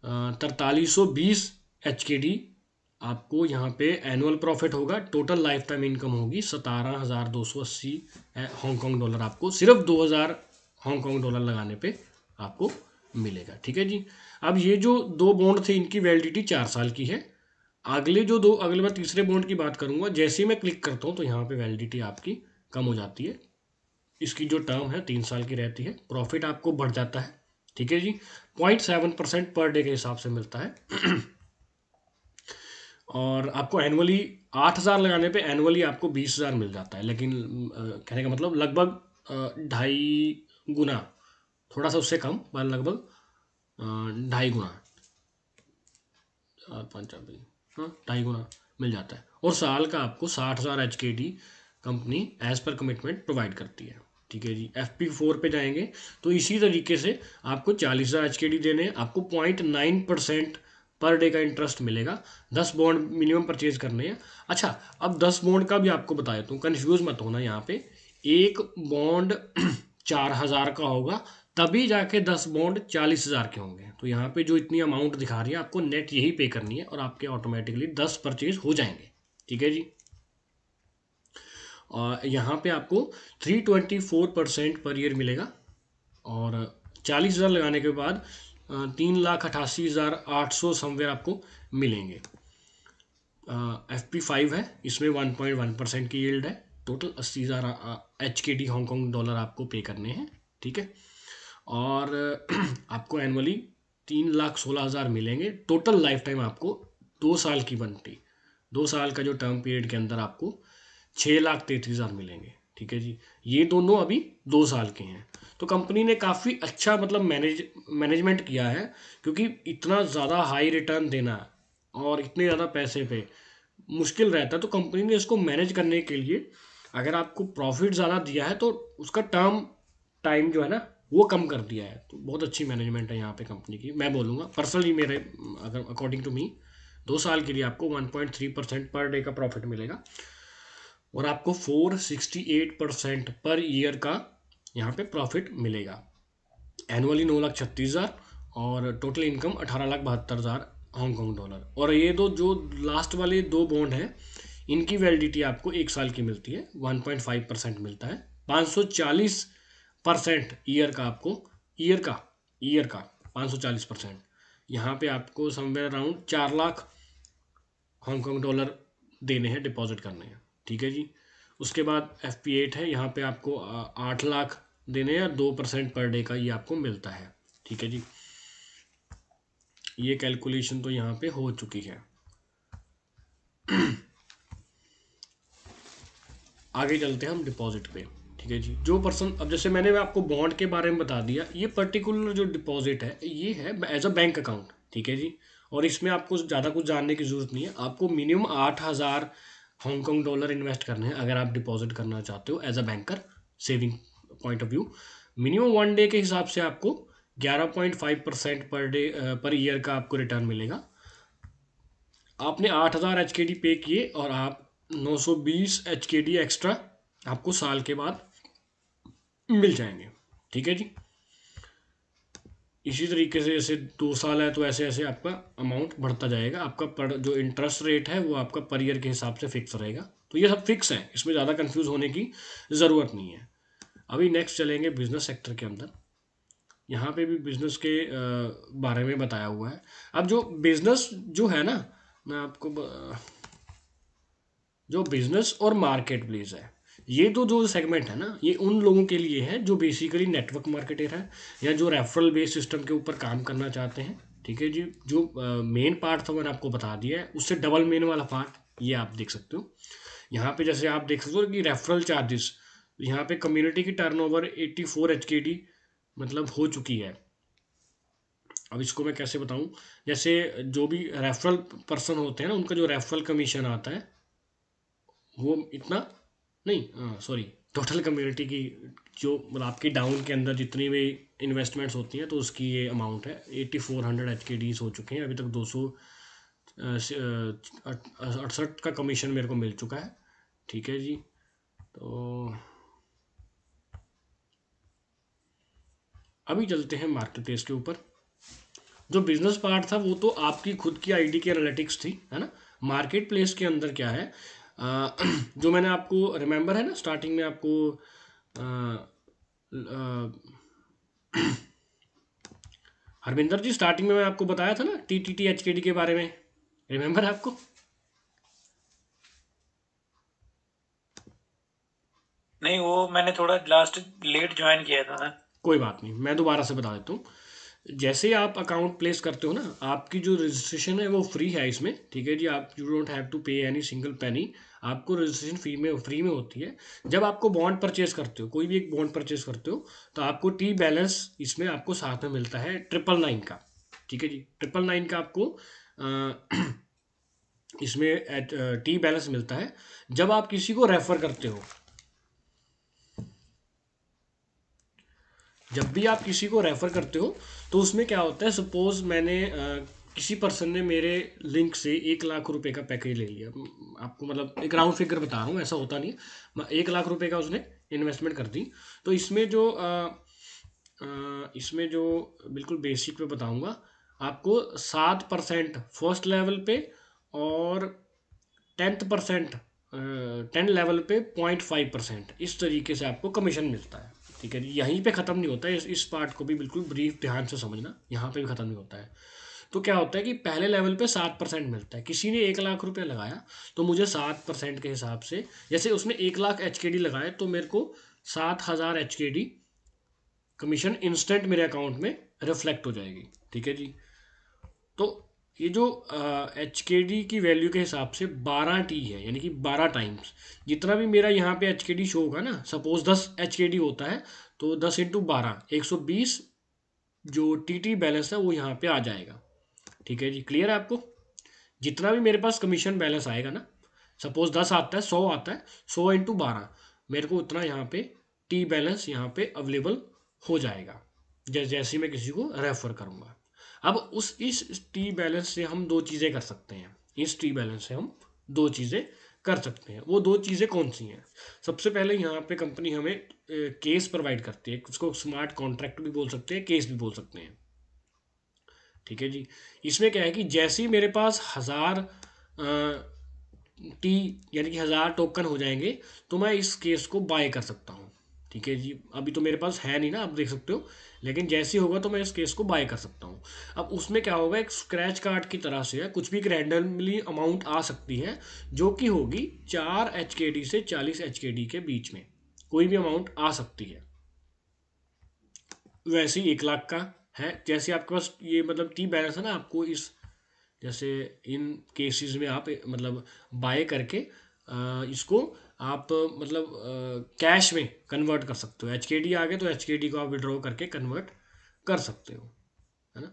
4320 HKD आपको यहाँ पे एनुअल प्रॉफिट होगा। टोटल लाइफ टाइम इनकम होगी 17,280 हांगकांग डॉलर आपको सिर्फ 2000 हांगकांग डॉलर लगाने पे आपको मिलेगा। ठीक है जी, अब ये जो दो बॉन्ड थे इनकी वैलिडिटी 4 साल की है। अगले मैं तीसरे बॉन्ड की बात करूंगा। जैसे ही मैं क्लिक करता हूँ तो यहाँ पे वैलिडिटी आपकी कम हो जाती है। इसकी जो टर्म है 3 साल की रहती है। प्रॉफिट आपको बढ़ जाता है। ठीक है जी, 0.7% पर डे के हिसाब से मिलता है। और आपको एनुअली 8,000 लगाने पे एनुअली आपको 20,000 मिल जाता है, लेकिन कहने का मतलब लगभग 2.5 गुना, थोड़ा सा उससे कम, पर लगभग 2.5 गुना, 4 5 हाँ 2.5 गुना मिल जाता है। और साल का आपको 60,000 HKD company as per commitment provide करती है। ठीक है जी, FP4 पे जाएंगे तो इसी तरीके से आपको 40,000 HKD देने हैं, आपको 0.9% पर डे का इंटरेस्ट मिलेगा, 10 बॉन्ड मिनिमम परचेज करने हैं। अच्छा, अब 10 बॉन्ड का भी आपको बता देता हूँ, कन्फ्यूज मत होना यहाँ पे। एक बॉन्ड 4,000 का होगा, तभी जाके 10 बॉन्ड 40,000 के होंगे। तो यहाँ पे जो इतनी अमाउंट दिखा रही है आपको नेट यही पे करनी है और आपके ऑटोमेटिकली 10 परचेज हो जाएंगे। ठीक है जी। और यहाँ पे आपको 324% पर ईयर मिलेगा, और 40,000 लगाने के बाद 3,88,800 समवेयर आपको मिलेंगे। FP5 है, इसमें 1.1% की यील्ड है। टोटल 80,000 HKD हांगकॉन्ग डॉलर आपको पे करने हैं। ठीक है, और आपको एनुअली 3,16,000 मिलेंगे। टोटल लाइफ टाइम आपको 2 साल की बनती, 2 साल का जो टर्म पीरियड के अंदर आपको 6,33,000 मिलेंगे। ठीक है जी, ये दोनों अभी 2 साल के हैं। तो कंपनी ने काफ़ी अच्छा मतलब मैनेजमेंट किया है, क्योंकि इतना ज़्यादा हाई रिटर्न देना और इतने ज़्यादा पैसे पे मुश्किल रहता है। तो कंपनी ने इसको मैनेज करने के लिए, अगर आपको प्रॉफिट ज़्यादा दिया है तो उसका टर्म टाइम जो है ना वो कम कर दिया है। तो बहुत अच्छी मैनेजमेंट है यहाँ पे कंपनी की, मैं बोलूँगा पर्सनली मेरे, अगर अकॉर्डिंग टू मी 2 साल के लिए आपको 1.3% पर डे का प्रॉफिट मिलेगा, और आपको 468% पर ईयर का यहाँ पे प्रॉफिट मिलेगा। एनुअली 9,36,000 और टोटल इनकम 18,72,000 हांगकॉन्ग डॉलर। और ये दो जो लास्ट वाले 2 बॉन्ड हैं, इनकी वैलिडिटी आपको 1 साल की मिलती है, 1.5% मिलता है। 540% ईयर का आपको, ईयर का 540%, यहाँ पे आपको somewhere around 4 lakh Hong Kong dollar देने हैं, डिपॉजिट करने हैं। ठीक है जी। उसके बाद FP8 है, यहाँ पे आपको 8 लाख देने हैं, 2% पर डे का ये आपको मिलता है। ठीक है जी, ये कैलकुलेशन तो यहाँ पे हो चुकी है। आगे चलते हैं हम डिपॉजिट पे। ठीक है जी, जो पर्सन, अब जैसे मैंने आपको बॉन्ड के बारे में बता दिया, ये पर्टिकुलर जो डिपॉजिट है ये है एज अ बैंक अकाउंट। ठीक है जी, और इसमें आपको ज़्यादा कुछ जानने की ज़रूरत नहीं है। आपको मिनिमम 8,000 हांगकॉन्ग डॉलर इन्वेस्ट करने हैं अगर आप डिपॉजिट करना चाहते हो as a banker, saving point of view. Minimum 1 day के हिसाब से आपको 11.5% पर डे पर ईयर का आपको रिटर्न मिलेगा। आपने 8,000 HKD पे किए और आप 920 HKD एक्स्ट्रा आपको साल के बाद मिल जाएंगे। ठीक है जी, इसी तरीके से जैसे 2 साल है तो ऐसे ऐसे आपका अमाउंट बढ़ता जाएगा। आपका पर जो इंटरेस्ट रेट है वो आपका पर ईयर के हिसाब से फिक्स रहेगा। तो ये सब फिक्स है, इसमें ज़्यादा कंफ्यूज होने की ज़रूरत नहीं है। अभी नेक्स्ट चलेंगे बिजनेस सेक्टर के अंदर। यहाँ पे भी बिजनेस के बारे में बताया हुआ है। अब जो बिजनेस जो है ना, मैं आपको जो बिजनेस और मार्केट प्लेस है, ये तो जो सेगमेंट है ना, ये उन लोगों के लिए है जो बेसिकली नेटवर्क मार्केटर है, या जो रेफरल बेस्ड सिस्टम के ऊपर काम करना चाहते हैं। ठीक है जी, जो मेन पार्ट था मैंने आपको बता दिया है, उससे डबल मेन वाला पार्ट ये आप देख सकते हो। यहाँ पे जैसे आप देख सकते हो कि रेफरल चार्जेस, यहाँ पे कम्युनिटी की टर्नओवर 84 HKD मतलब हो चुकी है। अब इसको मैं कैसे बताऊं, जैसे जो भी रेफरल पर्सन होते हैं ना, उनका जो रेफरल कमीशन आता है वो इतना नहीं, सॉरी, टोटल कम्युनिटी की जो मतलब आपकी डाउन के अंदर जितनी भी इन्वेस्टमेंट्स होती हैं तो उसकी ये अमाउंट है। 8400 HKDs हो चुके हैं अभी तक। 268 का कमीशन मेरे को मिल चुका है। ठीक है जी, तो अभी चलते हैं मार्केट प्लेस के ऊपर। जो बिजनेस पार्ट था वो तो आपकी खुद की आईडी की एनालिटिक्स थी, है ना। मार्केट प्लेस के अंदर क्या है, जो मैंने आपको रिमेंबर है ना स्टार्टिंग में आपको हरविंदर जी, स्टार्टिंग में मैं आपको बताया था ना TTT HKD के बारे में, रिमेंबर है आपको? नहीं, वो मैंने थोड़ा लास्ट लेट ज्वाइन किया था ना। कोई बात नहीं, मैं दोबारा से बता देता हूँ। जैसे आप अकाउंट प्लेस करते हो ना, आपकी जो रजिस्ट्रेशन है वो फ्री है इसमें, ठीक है जी। आप यू डोंट हैव टू पे एनी सिंगल पेनी, आपको रजिस्ट्रेशन फ्री में होती है। जब आपको बॉन्ड परचेज करते हो, कोई भी एक बॉन्ड परचेज करते हो, तो आपको टी बैलेंस इसमें आपको साथ में मिलता है 999 का, ठीक है जी। 999 का आपको इसमें टी बैलेंस मिलता है जब आप किसी को रेफर करते हो। जब भी आप किसी को रेफर करते हो तो उसमें क्या होता है, सपोज मैंने किसी पर्सन ने मेरे लिंक से 1 लाख रुपए का पैकेज ले लिया, आपको मतलब एक राउंड फिगर बता रहा हूँ, ऐसा होता नहीं है। 1 लाख रुपए का उसने इन्वेस्टमेंट कर दी, तो इसमें जो बिल्कुल बेसिक पे बताऊंगा आपको, 7% फर्स्ट लेवल पे और 10% 10 लेवल पे 0.5% इस तरीके से आपको कमीशन मिलता है, ठीक है जी। यहीं पे ख़त्म नहीं होता है, इस पार्ट को भी बिल्कुल ब्रीफ ध्यान से समझना, यहाँ पे भी ख़त्म नहीं होता है। तो क्या होता है कि पहले लेवल पे 7% मिलता है। किसी ने 1 लाख रुपये लगाया तो मुझे 7% के हिसाब से, जैसे उसने 1 लाख HKD लगाए तो मेरे को 7,000 HKD कमीशन इंस्टेंट मेरे अकाउंट में रिफ्लेक्ट हो जाएगी, ठीक है जी। तो ये जो HKD की वैल्यू के हिसाब से 12T है, यानी कि 12 टाइम्स जितना भी मेरा यहाँ पे HKD शो होगा ना, सपोज 10 HKD होता है तो 10 इंटू 12 120 जो TT बैलेंस है वो यहाँ पे आ जाएगा, ठीक है जी। क्लियर है आपको? जितना भी मेरे पास कमीशन बैलेंस आएगा ना, सपोज 10 आता है, 100 आता है, 100 इंटू 12 मेरे को उतना यहाँ पे टी बैलेंस यहाँ पे अवेलेबल हो जाएगा, जैसे मैं किसी को रेफर करूँगा। अब इस टी बैलेंस से हम दो चीज़ें कर सकते हैं, इस टी बैलेंस से हम दो चीज़ें कर सकते हैं। वो दो चीज़ें कौन सी हैं? सबसे पहले यहाँ पे कंपनी हमें केस प्रोवाइड करती है, उसको स्मार्ट कॉन्ट्रैक्ट भी बोल सकते हैं, केस भी बोल सकते हैं, ठीक है जी। इसमें क्या है कि जैसे ही मेरे पास 1000 टी यानी कि 1000 टोकन हो जाएंगे तो मैं इस केस को बाय कर सकता हूँ, ठीक है जी। अभी तो मेरे पास है नहीं ना, आप देख सकते हो, लेकिन जैसे ही होगा तो मैं इस केस को बाय कर सकता हूँ। अब उसमें क्या होगा, एक स्क्रैच कार्ड की तरह से है, कुछ भी एक रैंडमली अमाउंट आ सकती है जो कि होगी 4 HKD से 40 HKD के बीच में, कोई भी अमाउंट आ सकती है। वैसे ही 1 लाख का है, जैसे आपके पास ये मतलब टी बैलेंस है ना, आपको इस जैसे इन केसेस में आप मतलब बाय करके इसको आप मतलब कैश में कन्वर्ट कर सकते हो। HKD आ गए तो HKD को आप विड्रॉ करके कन्वर्ट कर सकते हो, है ना।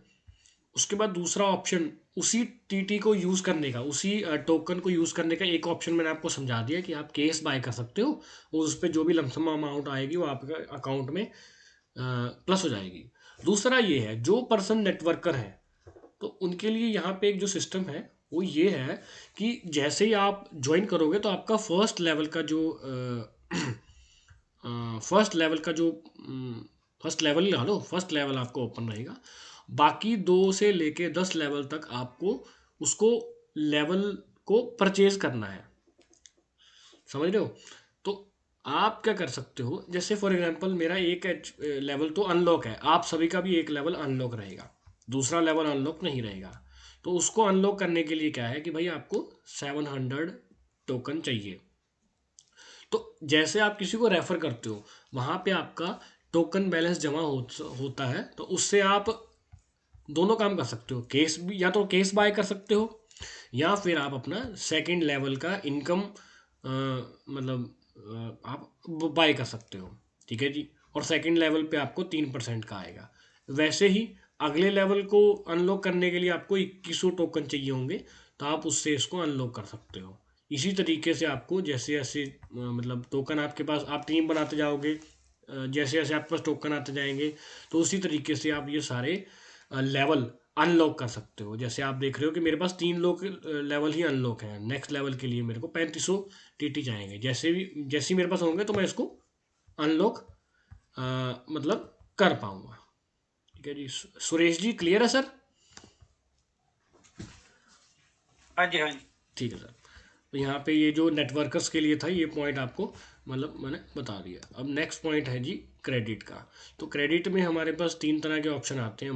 उसके बाद दूसरा ऑप्शन, उसी TT को यूज़ करने का, उसी टोकन को यूज़ करने का एक ऑप्शन मैंने आपको समझा दिया कि आप केस बाय कर सकते हो, उस पर जो भी लमसम अमाउंट आएगी वो आपके अकाउंट में प्लस हो जाएगी। दूसरा ये है, जो पर्सन नेटवर्कर है तो उनके लिए यहाँ पे एक जो सिस्टम है वो ये है कि जैसे ही आप ज्वाइन करोगे तो आपका फर्स्ट लेवल ही ला लो, फर्स्ट लेवल आपको ओपन रहेगा। बाकी 2 से लेके 10 लेवल तक आपको उसको लेवल को परचेज करना है, समझ रहे हो। तो आप क्या कर सकते हो, जैसे फॉर एग्जांपल मेरा एक लेवल तो अनलॉक है, आप सभी का भी एक लेवल अनलॉक रहेगा, दूसरा लेवल अनलॉक नहीं रहेगा। तो उसको अनलॉक करने के लिए क्या है कि भाई आपको 700 टोकन चाहिए। तो जैसे आप किसी को रेफर करते हो, वहाँ पे आपका टोकन बैलेंस जमा होता है, तो उससे आप दोनों काम कर सकते हो, केस भी, या तो केस बाय कर सकते हो या फिर आप अपना सेकंड लेवल का इनकम मतलब आप बाय कर सकते हो, ठीक है जी। और सेकंड लेवल पे आपको 3% का आएगा। वैसे ही अगले लेवल को अनलॉक करने के लिए आपको 2100 टोकन चाहिए होंगे, तो आप उससे इसको अनलॉक कर सकते हो। इसी तरीके से आपको जैसे जैसे मतलब टोकन आपके पास, आप टीम बनाते जाओगे, जैसे जैसे आपके पास टोकन आते जाएंगे तो उसी तरीके से आप ये सारे लेवल अनलॉक कर सकते हो। जैसे आप देख रहे हो कि मेरे पास 3 लेवल ही अनलॉक है, नेक्स्ट लेवल के लिए मेरे को 3500 TT जाएंगे। जैसे ही मेरे पास होंगे तो मैं इसको अनलॉक मतलब कर पाऊंगा, ठीक है जी। सुरेश जी क्लियर है सर? हाँ जी, हाँ जी। ठीक है सर। तो यहाँ पे ये जो नेटवर्कर्स के लिए था ये पॉइंट आपको मतलब मैंने बता दिया। अब नेक्स्ट पॉइंट है जी क्रेडिट का। तो क्रेडिट में हमारे पास 3 तरह के ऑप्शन आते हैं,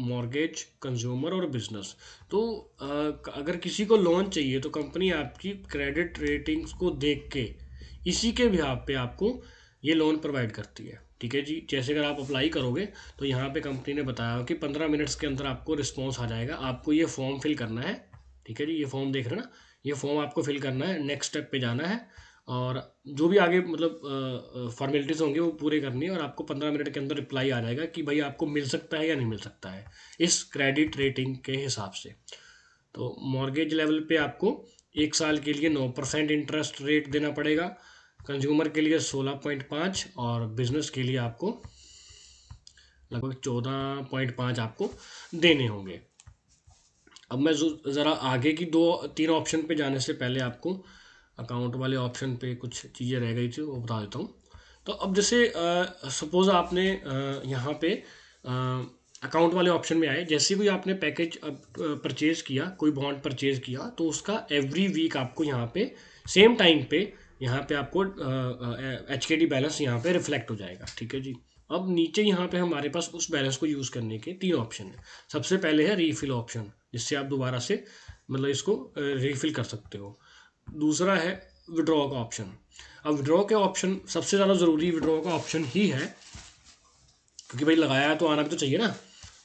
मॉर्गेज, कंज्यूमर और बिजनेस। तो अगर किसी को लोन चाहिए तो कंपनी आपकी क्रेडिट रेटिंग्स को देख के इसी के बिहाफ पे आपको ये लोन प्रोवाइड करती है, ठीक है जी। जैसे अगर आप अप्लाई करोगे तो यहाँ पे कंपनी ने बताया कि 15 मिनट्स के अंदर आपको रिस्पॉन्स आ जाएगा। आपको ये फॉर्म फिल करना है, ठीक है जी। ये फॉर्म देख रहे हैं ना, ये फॉर्म आपको फिल करना है, नेक्स्ट स्टेप पे जाना है और जो भी आगे मतलब फॉर्मेलिटीज़ होंगे वो पूरे करनी है और आपको 15 मिनट के अंदर रिप्लाई आ जाएगा कि भाई आपको मिल सकता है या नहीं मिल सकता है इस क्रेडिट रेटिंग के हिसाब से। तो मॉर्गेज लेवल पे आपको 1 साल के लिए 9% इंटरेस्ट रेट देना पड़ेगा, कंज्यूमर के लिए 16.5 और बिजनेस के लिए आपको लगभग 14.5 आपको देने होंगे। अब मैं ज़रा आगे की 2-3 ऑप्शन पे जाने से पहले आपको अकाउंट वाले ऑप्शन पे कुछ चीज़ें रह गई थी वो बता देता हूँ। तो अब जैसे सपोज़ आपने यहाँ पे अकाउंट वाले ऑप्शन में आए, जैसे कोई आपने पैकेज परचेज़ किया, कोई बॉन्ड परचेज़ किया तो उसका एवरी वीक आपको यहाँ पे सेम टाइम पे यहाँ पे आपको HKD बैलेंस यहाँ पे रिफ्लेक्ट हो जाएगा, ठीक है जी। अब नीचे यहाँ पे हमारे पास उस बैलेंस को यूज़ करने के 3 ऑप्शन है। सबसे पहले है रीफिल ऑप्शन, जिससे आप दोबारा से मतलब इसको रीफिल कर सकते हो। दूसरा है विड्रॉ का ऑप्शन। अब विड्रॉ के ऑप्शन सबसे ज़्यादा ज़रूरी विड्रॉ का ऑप्शन ही है, क्योंकि भाई लगाया तो आना भी तो चाहिए ना।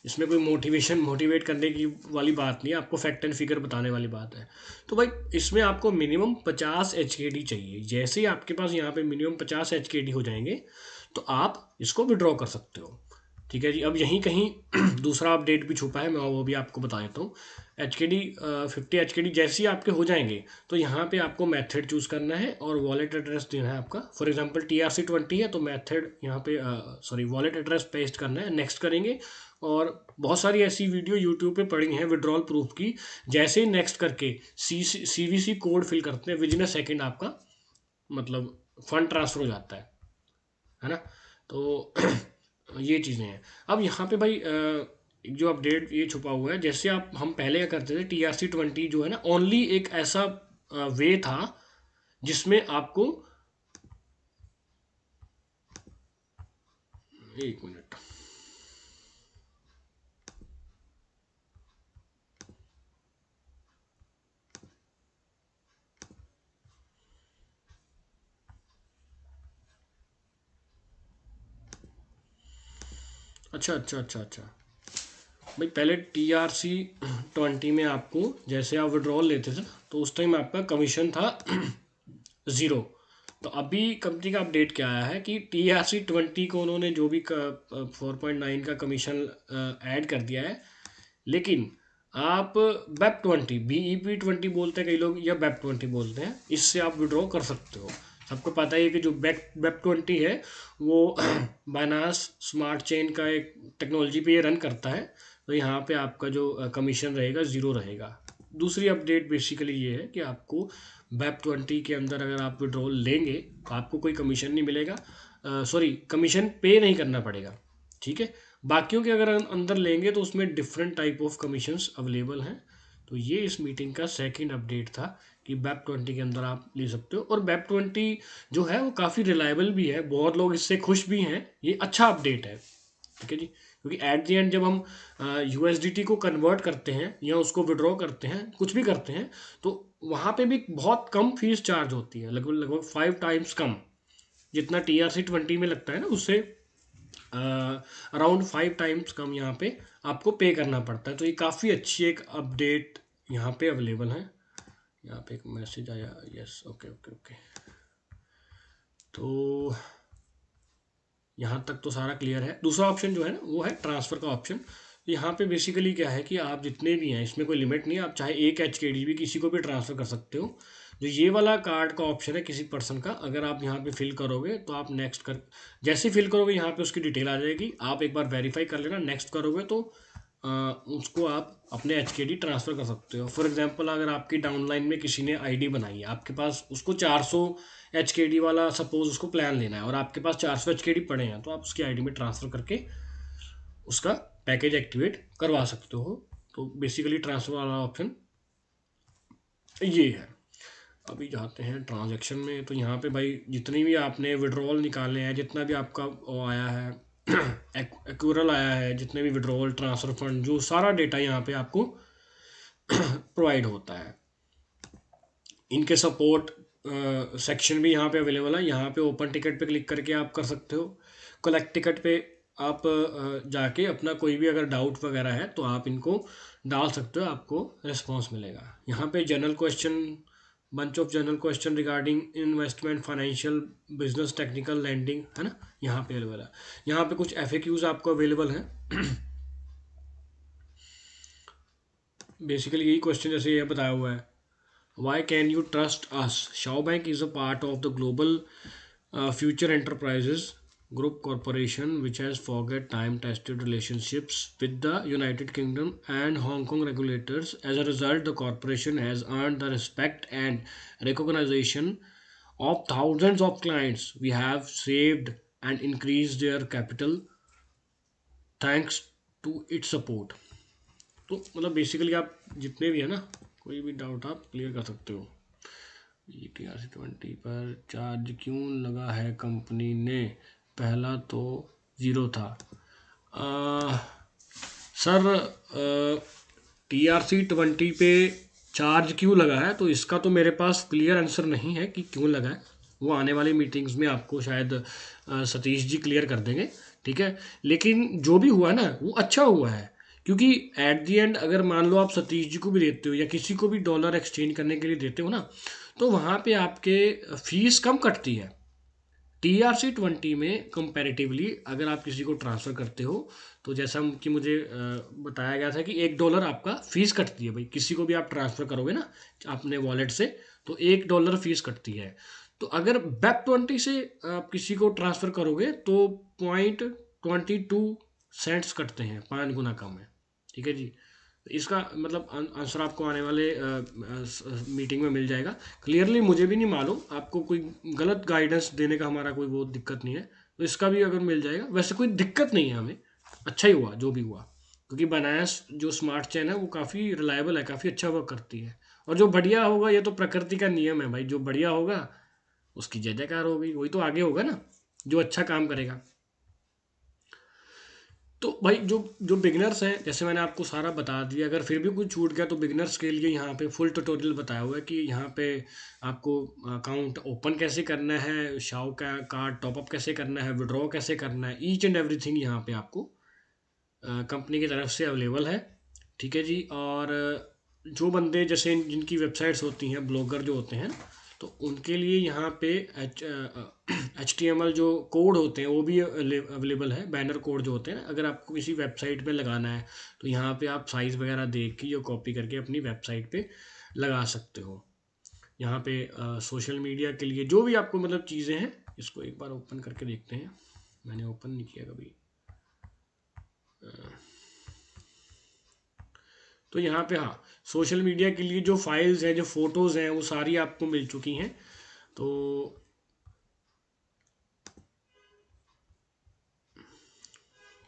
इसमें कोई मोटिवेट करने की वाली बात नहीं है, आपको फैक्ट एंड फिगर बताने वाली बात है। तो भाई इसमें आपको मिनिमम 50 HKD चाहिए। जैसे ही आपके पास यहाँ पे मिनिमम 50 HKD हो जाएंगे तो आप इसको विड्रॉ कर सकते हो, ठीक है जी। अब यहीं कहीं दूसरा अपडेट भी छुपा है, मैं वो भी आपको बता देता हूँ। HKD 50 HKD जैसे ही आपके हो जाएंगे तो यहाँ पे आपको मेथड चूज़ करना है और वॉलेट एड्रेस देना है आपका। फॉर एग्जांपल TRC20 है तो मेथड यहाँ पे सॉरी वॉलेट एड्रेस पेस्ट करना है, नेक्स्ट करेंगे। और बहुत सारी ऐसी वीडियो यूट्यूब पे पड़ी हैं विड्रॉल प्रूफ की, जैसे ही नेक्स्ट करके CVC कोड फिल करते हैं विद इन अ सेकेंड आपका मतलब फंड ट्रांसफ़र हो जाता है ना। तो ये चीज़ें हैं। अब यहाँ पे भाई जो अपडेट ये छुपा हुआ है, जैसे आप हम पहले क्या करते थे, TRC20 जो है ना ओनली एक ऐसा वे था जिसमें आपको 1 मिनट। अच्छा अच्छा अच्छा अच्छा भाई पहले TRC20 में आपको जैसे आप विड्रॉल लेते थे तो उस टाइम आपका कमीशन था 0। तो अभी कंपनी का अपडेट क्या आया है कि TRC20 को उन्होंने जो भी 4.9 का कमीशन ऐड कर दिया है, लेकिन आप BEP20 बोलते हैं कई लोग या BEP20 बोलते हैं, इससे आप विड्रॉ कर सकते हो। सबको पता है कि जो BEP20 है वो बाइनांस स्मार्ट चेन का एक टेक्नोलॉजी पे ये रन करता है। तो यहाँ पे आपका जो कमीशन रहेगा 0 रहेगा। दूसरी अपडेट बेसिकली ये है कि आपको BEP20 के अंदर अगर आप विड्रॉल लेंगे तो आपको कोई कमीशन नहीं मिलेगा, सॉरी कमीशन पे नहीं करना पड़ेगा, ठीक है। बाकियों के अगर अंदर लेंगे तो उसमें different type of commissions available हैं। तो ये इस मीटिंग का सेकंड अपडेट था कि BEP20 के अंदर आप ले सकते हो। और BEP20 जो है वो काफ़ी रिलायबल भी है, बहुत लोग इससे खुश भी हैं, ये अच्छा अपडेट है, ठीक है जी। क्योंकि एट द एंड जब हम USDT को कन्वर्ट करते हैं या उसको विड्रॉ करते हैं, कुछ भी करते हैं, तो वहाँ पे भी बहुत कम फीस चार्ज होती है, लगभग लगभग 5 टाइम्स कम। जितना TRC20 में लगता है ना उससे अराउंड 5 टाइम्स कम यहाँ पे आपको पे करना पड़ता है। तो ये काफ़ी अच्छी एक अपडेट यहाँ पे अवेलेबल है। यहाँ पे एक मैसेज आया, यस ओके ओके ओके। तो यहाँ तक तो सारा क्लियर है। दूसरा ऑप्शन जो है ना वो है ट्रांसफ़र का ऑप्शन। यहाँ पे बेसिकली क्या है कि आप जितने भी हैं, इसमें कोई लिमिट नहीं है, आप चाहे 1 HKD भी किसी को भी ट्रांसफ़र कर सकते हो। जो ये वाला कार्ड का ऑप्शन है किसी पर्सन का, अगर आप यहाँ पे फिल करोगे तो आप नेक्स्ट कर, जैसे ही फिल करोगे यहाँ पे उसकी डिटेल आ जाएगी, आप एक बार वेरीफाई कर लेना, नेक्स्ट करोगे तो उसको आप अपने HKD ट्रांसफ़र कर सकते हो। फॉर एग्जांपल अगर आपकी डाउनलाइन में किसी ने ID बनाई है आपके पास, उसको 400 HKD वाला सपोज उसको प्लान लेना है और आपके पास 400 HKD पड़े हैं, तो आप उसकी ID में ट्रांसफ़र करके उसका पैकेज एक्टिवेट करवा सकते हो। तो बेसिकली ट्रांसफ़र वाला ऑप्शन ये है। अभी जाते हैं ट्रांजैक्शन में। तो यहाँ पे भाई जितनी भी आपने विड्रॉल निकाले हैं, जितना भी आपका वो आया है एक्यूरल आया है, जितने भी विड्रॉल ट्रांसफ़र फंड, जो सारा डेटा यहाँ पे आपको प्रोवाइड होता है। इनके सपोर्ट सेक्शन भी यहाँ पे अवेलेबल है। यहाँ पे ओपन टिकट पे क्लिक करके आप कर सकते हो। कलेक्ट टिकट पे आप जाके अपना कोई भी अगर डाउट वगैरह है तो आप इनको डाल सकते हो, आपको रिस्पांस मिलेगा। यहाँ पे general question, bunch of general question regarding investment, financial, business, technical, landing, है ना, यहाँ पे अवेलेबल है। यहाँ पे कुछ FAQs आपको अवेलेबल हैं। बेसिकली यही क्वेश्चन जैसे ये बताया हुआ है, why can you trust us? Shao Bank is a part of the global future enterprises group corporation which has forged time-tested relationships with the United Kingdom and Hong Kong regulators. As a result, the corporation has earned the respect and recognition of thousands of clients. We have saved and increased their capital thanks to its support. तो मतलब बेसिकली आप जितने भी है ना, कोई भी डाउट आप क्लियर कर सकते हो। TRC20 पर चार्ज क्यों लगा है कंपनी ने? पहला तो 0 था। सर TRC20 पे चार्ज क्यों लगा है, तो इसका तो मेरे पास क्लियर आंसर नहीं है कि क्यों लगा है। वो आने वाली मीटिंग्स में आपको शायद सतीश जी क्लियर कर देंगे, ठीक है। लेकिन जो भी हुआ ना वो अच्छा हुआ है, क्योंकि एट दी एंड अगर मान लो आप सतीश जी को भी देते हो या किसी को भी डॉलर एक्सचेंज करने के लिए देते हो ना, तो वहाँ पे आपके फीस कम कटती है। TRC20 में कंपैरेटिवली अगर आप किसी को ट्रांसफ़र करते हो तो जैसा कि मुझे बताया गया था कि $1 आपका फ़ीस कटती है। भाई किसी को भी आप ट्रांसफ़र करोगे ना अपने वॉलेट से तो $1 फ़ीस कटती है। तो अगर BEP20 से आप किसी को ट्रांसफ़र करोगे तो 0.22 कटते हैं, 5 गुना कम है, ठीक है जी। इसका मतलब आंसर आपको आने वाले मीटिंग में मिल जाएगा। क्लियरली मुझे भी नहीं मालूम, आपको कोई गलत गाइडेंस देने का हमारा कोई वो दिक्कत नहीं है, तो इसका भी अगर मिल जाएगा। वैसे कोई दिक्कत नहीं है हमें, अच्छा ही हुआ जो भी हुआ, क्योंकि बनायस जो स्मार्ट चेन है वो काफ़ी रिलायबल है, काफ़ी अच्छा वर्क करती है। और जो बढ़िया होगा, ये तो प्रकृति का नियम है भाई, जो बढ़िया होगा उसकी जय जयकार होगी, वही तो आगे होगा ना जो अच्छा काम करेगा। तो भाई जो जो बिगनर्स हैं, जैसे मैंने आपको सारा बता दिया, अगर फिर भी कुछ छूट गया तो बिगनर्स के लिए यहाँ पे फुल ट्यूटोरियल बताया हुआ है कि यहाँ पे आपको अकाउंट ओपन कैसे करना है, शाओ का कार्ड टॉपअप कैसे करना है, विड्रॉ कैसे करना है, ईच एंड एवरीथिंग यहाँ पे आपको कंपनी की तरफ से अवेलेबल है, ठीक है जी। और जो बंदे जैसे जिनकी वेबसाइट्स होती हैं, ब्लॉगर जो होते हैं, तो उनके लिए यहाँ पे HTML जो कोड होते हैं वो भी अवेलेबल है। बैनर कोड जो होते हैं, अगर आपको किसी वेबसाइट पे लगाना है तो यहाँ पे आप साइज़ वगैरह देख के या कॉपी करके अपनी वेबसाइट पे लगा सकते हो। यहाँ पे सोशल मीडिया के लिए जो भी आपको मतलब चीज़ें हैं, इसको एक बार ओपन करके देखते हैं। मैंने ओपन नहीं किया कभी। तो यहाँ पे हाँ, सोशल मीडिया के लिए जो फाइल्स हैं, जो फोटोज़ हैं, वो सारी आपको मिल चुकी हैं। तो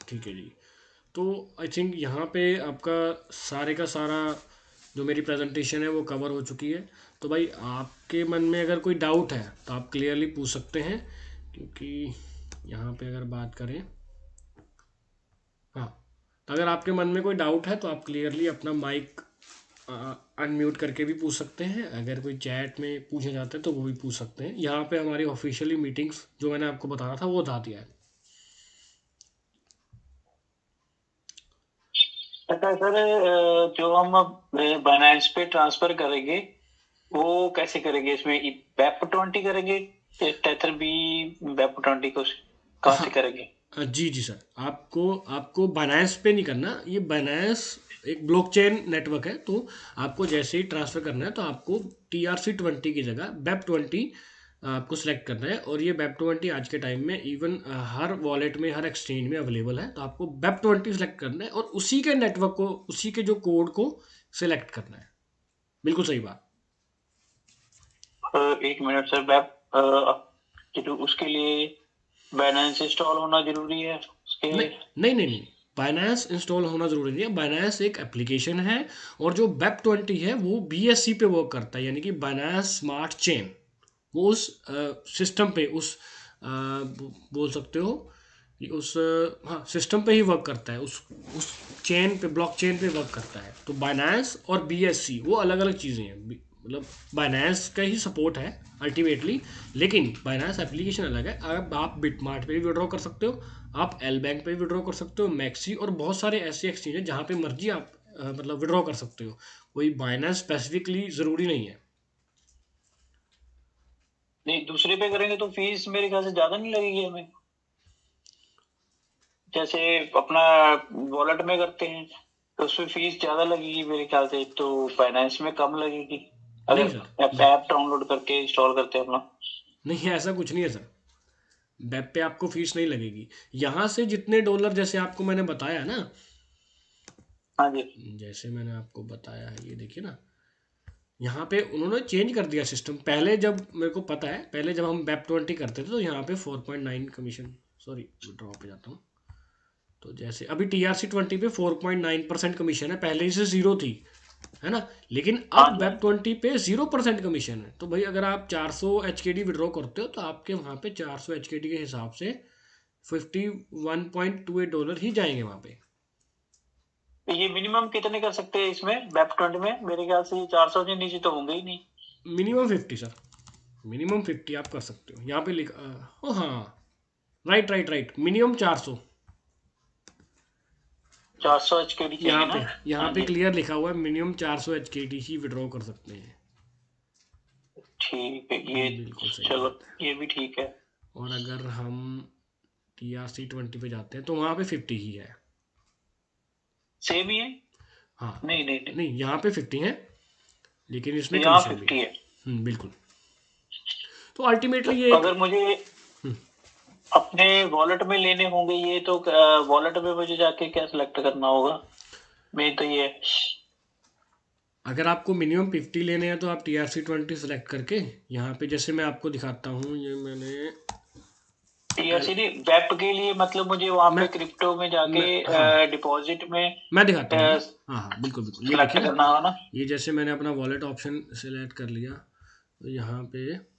ठीक है जी। तो आई थिंक यहाँ पे आपका सारे का सारा जो मेरी प्रेजेंटेशन है वो कवर हो चुकी है। तो भाई आपके मन में अगर कोई डाउट है तो आप क्लियरली पूछ सकते हैं, क्योंकि यहाँ पे अगर बात करें, हाँ, तो अगर आपके मन में कोई डाउट है तो आप क्लियरली अपना माइक अनम्यूट करके भी पूछ सकते हैं। अगर कोई चैट में पूछे जाते हैं तो वो भी पूछ सकते हैं। यहाँ पे हमारी ऑफिशियली मीटिंग्स जो मैंने आपको बताया था वो बता दिया है। अच्छा सर, जो हम बाइनेंस पे ट्रांसफर करेंगे वो कैसे करेंगे? इसमें BEP20 करेंगे, टेथर भी BEP20 को कहाँ से करेंगे? जी जी सर, आपको आपको बाइनेंस पे नहीं करना। ये बाइनेंस एक ब्लॉकचेन नेटवर्क है, तो आपको जैसे ही ट्रांसफ़र करना है तो आपको TRC20 की जगह BEP20 आपको सेलेक्ट करना है। और ये BEP20 आज के टाइम में इवन हर वॉलेट में, हर एक्सचेंज में अवेलेबल है। तो आपको BEP20 सेलेक्ट करना है और उसी के नेटवर्क को, उसी के जो कोड को सिलेक्ट करना है। बिल्कुल सही बात। एक मिनट सर, तो उसके लिए बाइनेंस इंस्टॉल होना जरूरी है उसके? नहीं नहीं नहीं नहीं, बाइनेंस इंस्टॉल होना ज़रूरी नहीं है। बाइनेंस एक एप्लीकेशन है, और जो BEP20 है वो BSC पे वर्क करता है, यानी कि बाइनेंस स्मार्ट चेन। वो उस सिस्टम पे, उस बोल सकते हो कि उस हाँ, सिस्टम पे ही वर्क करता है, उस चेन पे, ब्लॉक चेन पे वर्क करता है। तो बाइनेंस और BSC वो अलग अलग चीज़ें हैं। मतलब बाइनेंस का ही सपोर्ट है अल्टीमेटली, लेकिन बाइनेंस एप्लीकेशन अलग है। अब आप बिटमार्ट पे भी विड्रॉ कर सकते हो, आप एल बैंक पे भी विड्रॉ कर सकते हो, मैक्सी और बहुत सारे ऐसे एक्सचेंज है जहाँ पे मर्जी आप मतलब विड्रॉ कर सकते हो, कोई बाइनेंस स्पेसिफिकली ज़रूरी नहीं है। नहीं, दूसरे पे करेंगे तो फीस मेरे ख्याल से ज्यादा नहीं लगेगी हमें, जैसे अपना वॉलेट में करते हैं तो उसमें फीस ज्यादा लगेगी मेरे ख्याल से, तो फाइनेंस में कम लगेगी नहीं अगर सर, ऐप डाउनलोड करके इंस्टॉल करते हैं अपना। नहीं ऐसा कुछ नहीं है सर, वेब पे आपको फीस नहीं लगेगी। यहाँ से जितने डॉलर जैसे आपको मैंने बताया ना, हाँ जी। जैसे मैंने आपको बताया है, ये देखिए ना, यहाँ पे उन्होंने चेंज कर दिया सिस्टम। पहले जब मेरे को पता है, पहले जब हम वेब 20 करते थे तो यहाँ पे 4.9 कमीशन, सॉरी विड्रॉ पे जाता हूँ, तो जैसे अभी TRC 20 पे 4.9% कमीशन है, पहले से जीरो थी, है ना। लेकिन हाँ अब जी। हाँ वेब 20 पे 0% कमीशन है। तो भाई अगर आप 400 HKD विड्रॉ करते हो तो आपके वहाँ पे 400 HKD के हिसाब से $51.28 ही जाएंगे वहाँ पे। जी, ये मिनिमम कितने कर सकते हैं इसमें वेब 20 में? मेरे ख्याल से 400 के नीचे तो होंगे ही नहीं। मिनिमम 50 सर, मिनिमम 50 आप कर सकते हो। यहाँ पे लिखा, ओ हाँ, राइट राइट राइट, मिनिमम 400। 400 एचकेडी चाहिए यहाँ ना? पे यहाँ हाँ पे जी। क्लियर लिखा हुआ है मिनिमम 400 HKD ही विड्रॉ कर सकते हैं। ठीक है, ये बिल्कुल सही चलो, बात है। ये भी ठीक है। और अगर हम TRC 20 पे जाते हैं तो वहाँ पे 50 ही है। सेम ही है? हाँ, नहीं नहीं नहीं, नहीं यहाँ पे 50 है, लेकिन इसमें यहाँ कमीशन भी 50 है। है। बिल्कुल। तो अल्टीमेटली तो ये एक, अगर मुझे अपने वॉलेट में लेने होंगे ये, तो वॉलेट में मुझे जाके क्या सिलेक्ट करना होगा? मेन तो ये है। अगर आपको मिनिमम 50 लेने हैं तो आप TRC 20 सेलेक्ट करके यहाँ पे, जैसे मैं आपको दिखाता हूँ, ये मैंने एल, टीआरसी नहीं, वेब के लिए मतलब मुझे वहां मैं पे क्रिप्टो में जाके मैं हाँ डिपॉजिट में मैं दिखाता हूँ ना। हाँ हाँ बिल्कुल बिल्कुल, ये सिलेक्ट देखिए ना, करना होगा ना? ये जैसे मैंने अपना वॉलेट ऑप्शन सेलेक्ट कर लिया, तो यहाँ पे,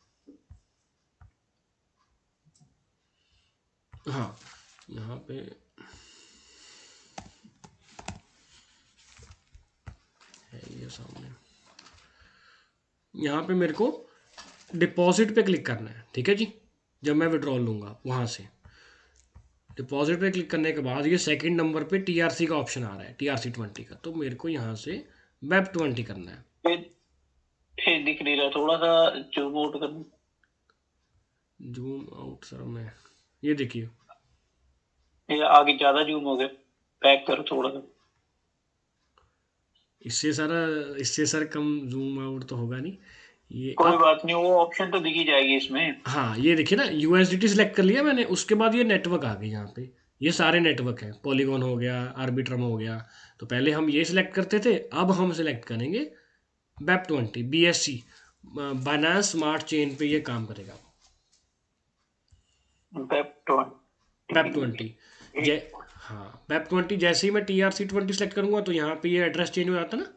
हाँ, यहाँ पे है ये सामने, यहाँ पे मेरे को डिपॉजिट पे क्लिक करना है, ठीक है जी। जब मैं विड्रॉल लूँगा वहाँ से डिपॉजिट पे क्लिक करने के बाद ये सेकंड नंबर पे TRC का ऑप्शन आ रहा है, TRC 20 का, तो मेरे को यहाँ से वेब 20 करना है। फिर फिर दिख नहीं रहा, थोड़ा सा जूम आउट कर। जूम आउट सर मैं, ये देखिए, ये आगे ज्यादा जूम हो गया, बैक करो थोड़ा सा। इससे सारा, इससे सर कम जूम आउट तो होगा नहीं, ये कोई आप, बात नहीं, वो ऑप्शन तो दिख ही जाएगी इसमें। हाँ ये देखिए ना, USDT सेलेक्ट कर लिया मैंने, उसके बाद ये नेटवर्क आ गई यहाँ पे, ये सारे नेटवर्क हैं, पॉलीगॉन हो गया, आर्बिट्रम हो गया। तो पहले हम ये सिलेक्ट करते थे, अब हम सिलेक्ट करेंगे web 20 BSC, Binance smart chain पे ये काम करेगा। वेब 20। वेब 20 जै हाँ, वेब 20 जैसे ही मैं TRC 20 सेलेक्ट करूंगा तो यहाँ पे ये एड्रेस चेंज हो जाता है ना।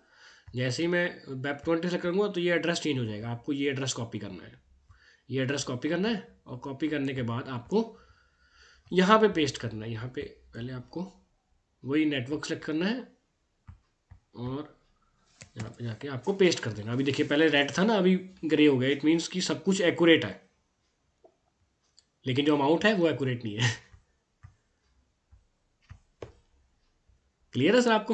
जैसे ही मैं वेब 20 सेलेक्ट करूंगा तो ये एड्रेस चेंज हो जाएगा, आपको ये एड्रेस कॉपी करना है, ये एड्रेस कॉपी करना है, और कॉपी करने के बाद आपको यहाँ पे पेस्ट करना है। यहाँ पे पहले आपको वही नेटवर्क सेलेक्ट करना है और यहाँ पे जाके आपको पेस्ट कर देना। अभी देखिए पहले रेड था ना, अभी ग्रे हो गया, इट मीन्स कि सब कुछ एक्यूरेट है, लेकिन जो अमाउंट है वो एक्यूरेट नहीं है। क्लियर है सर आपको?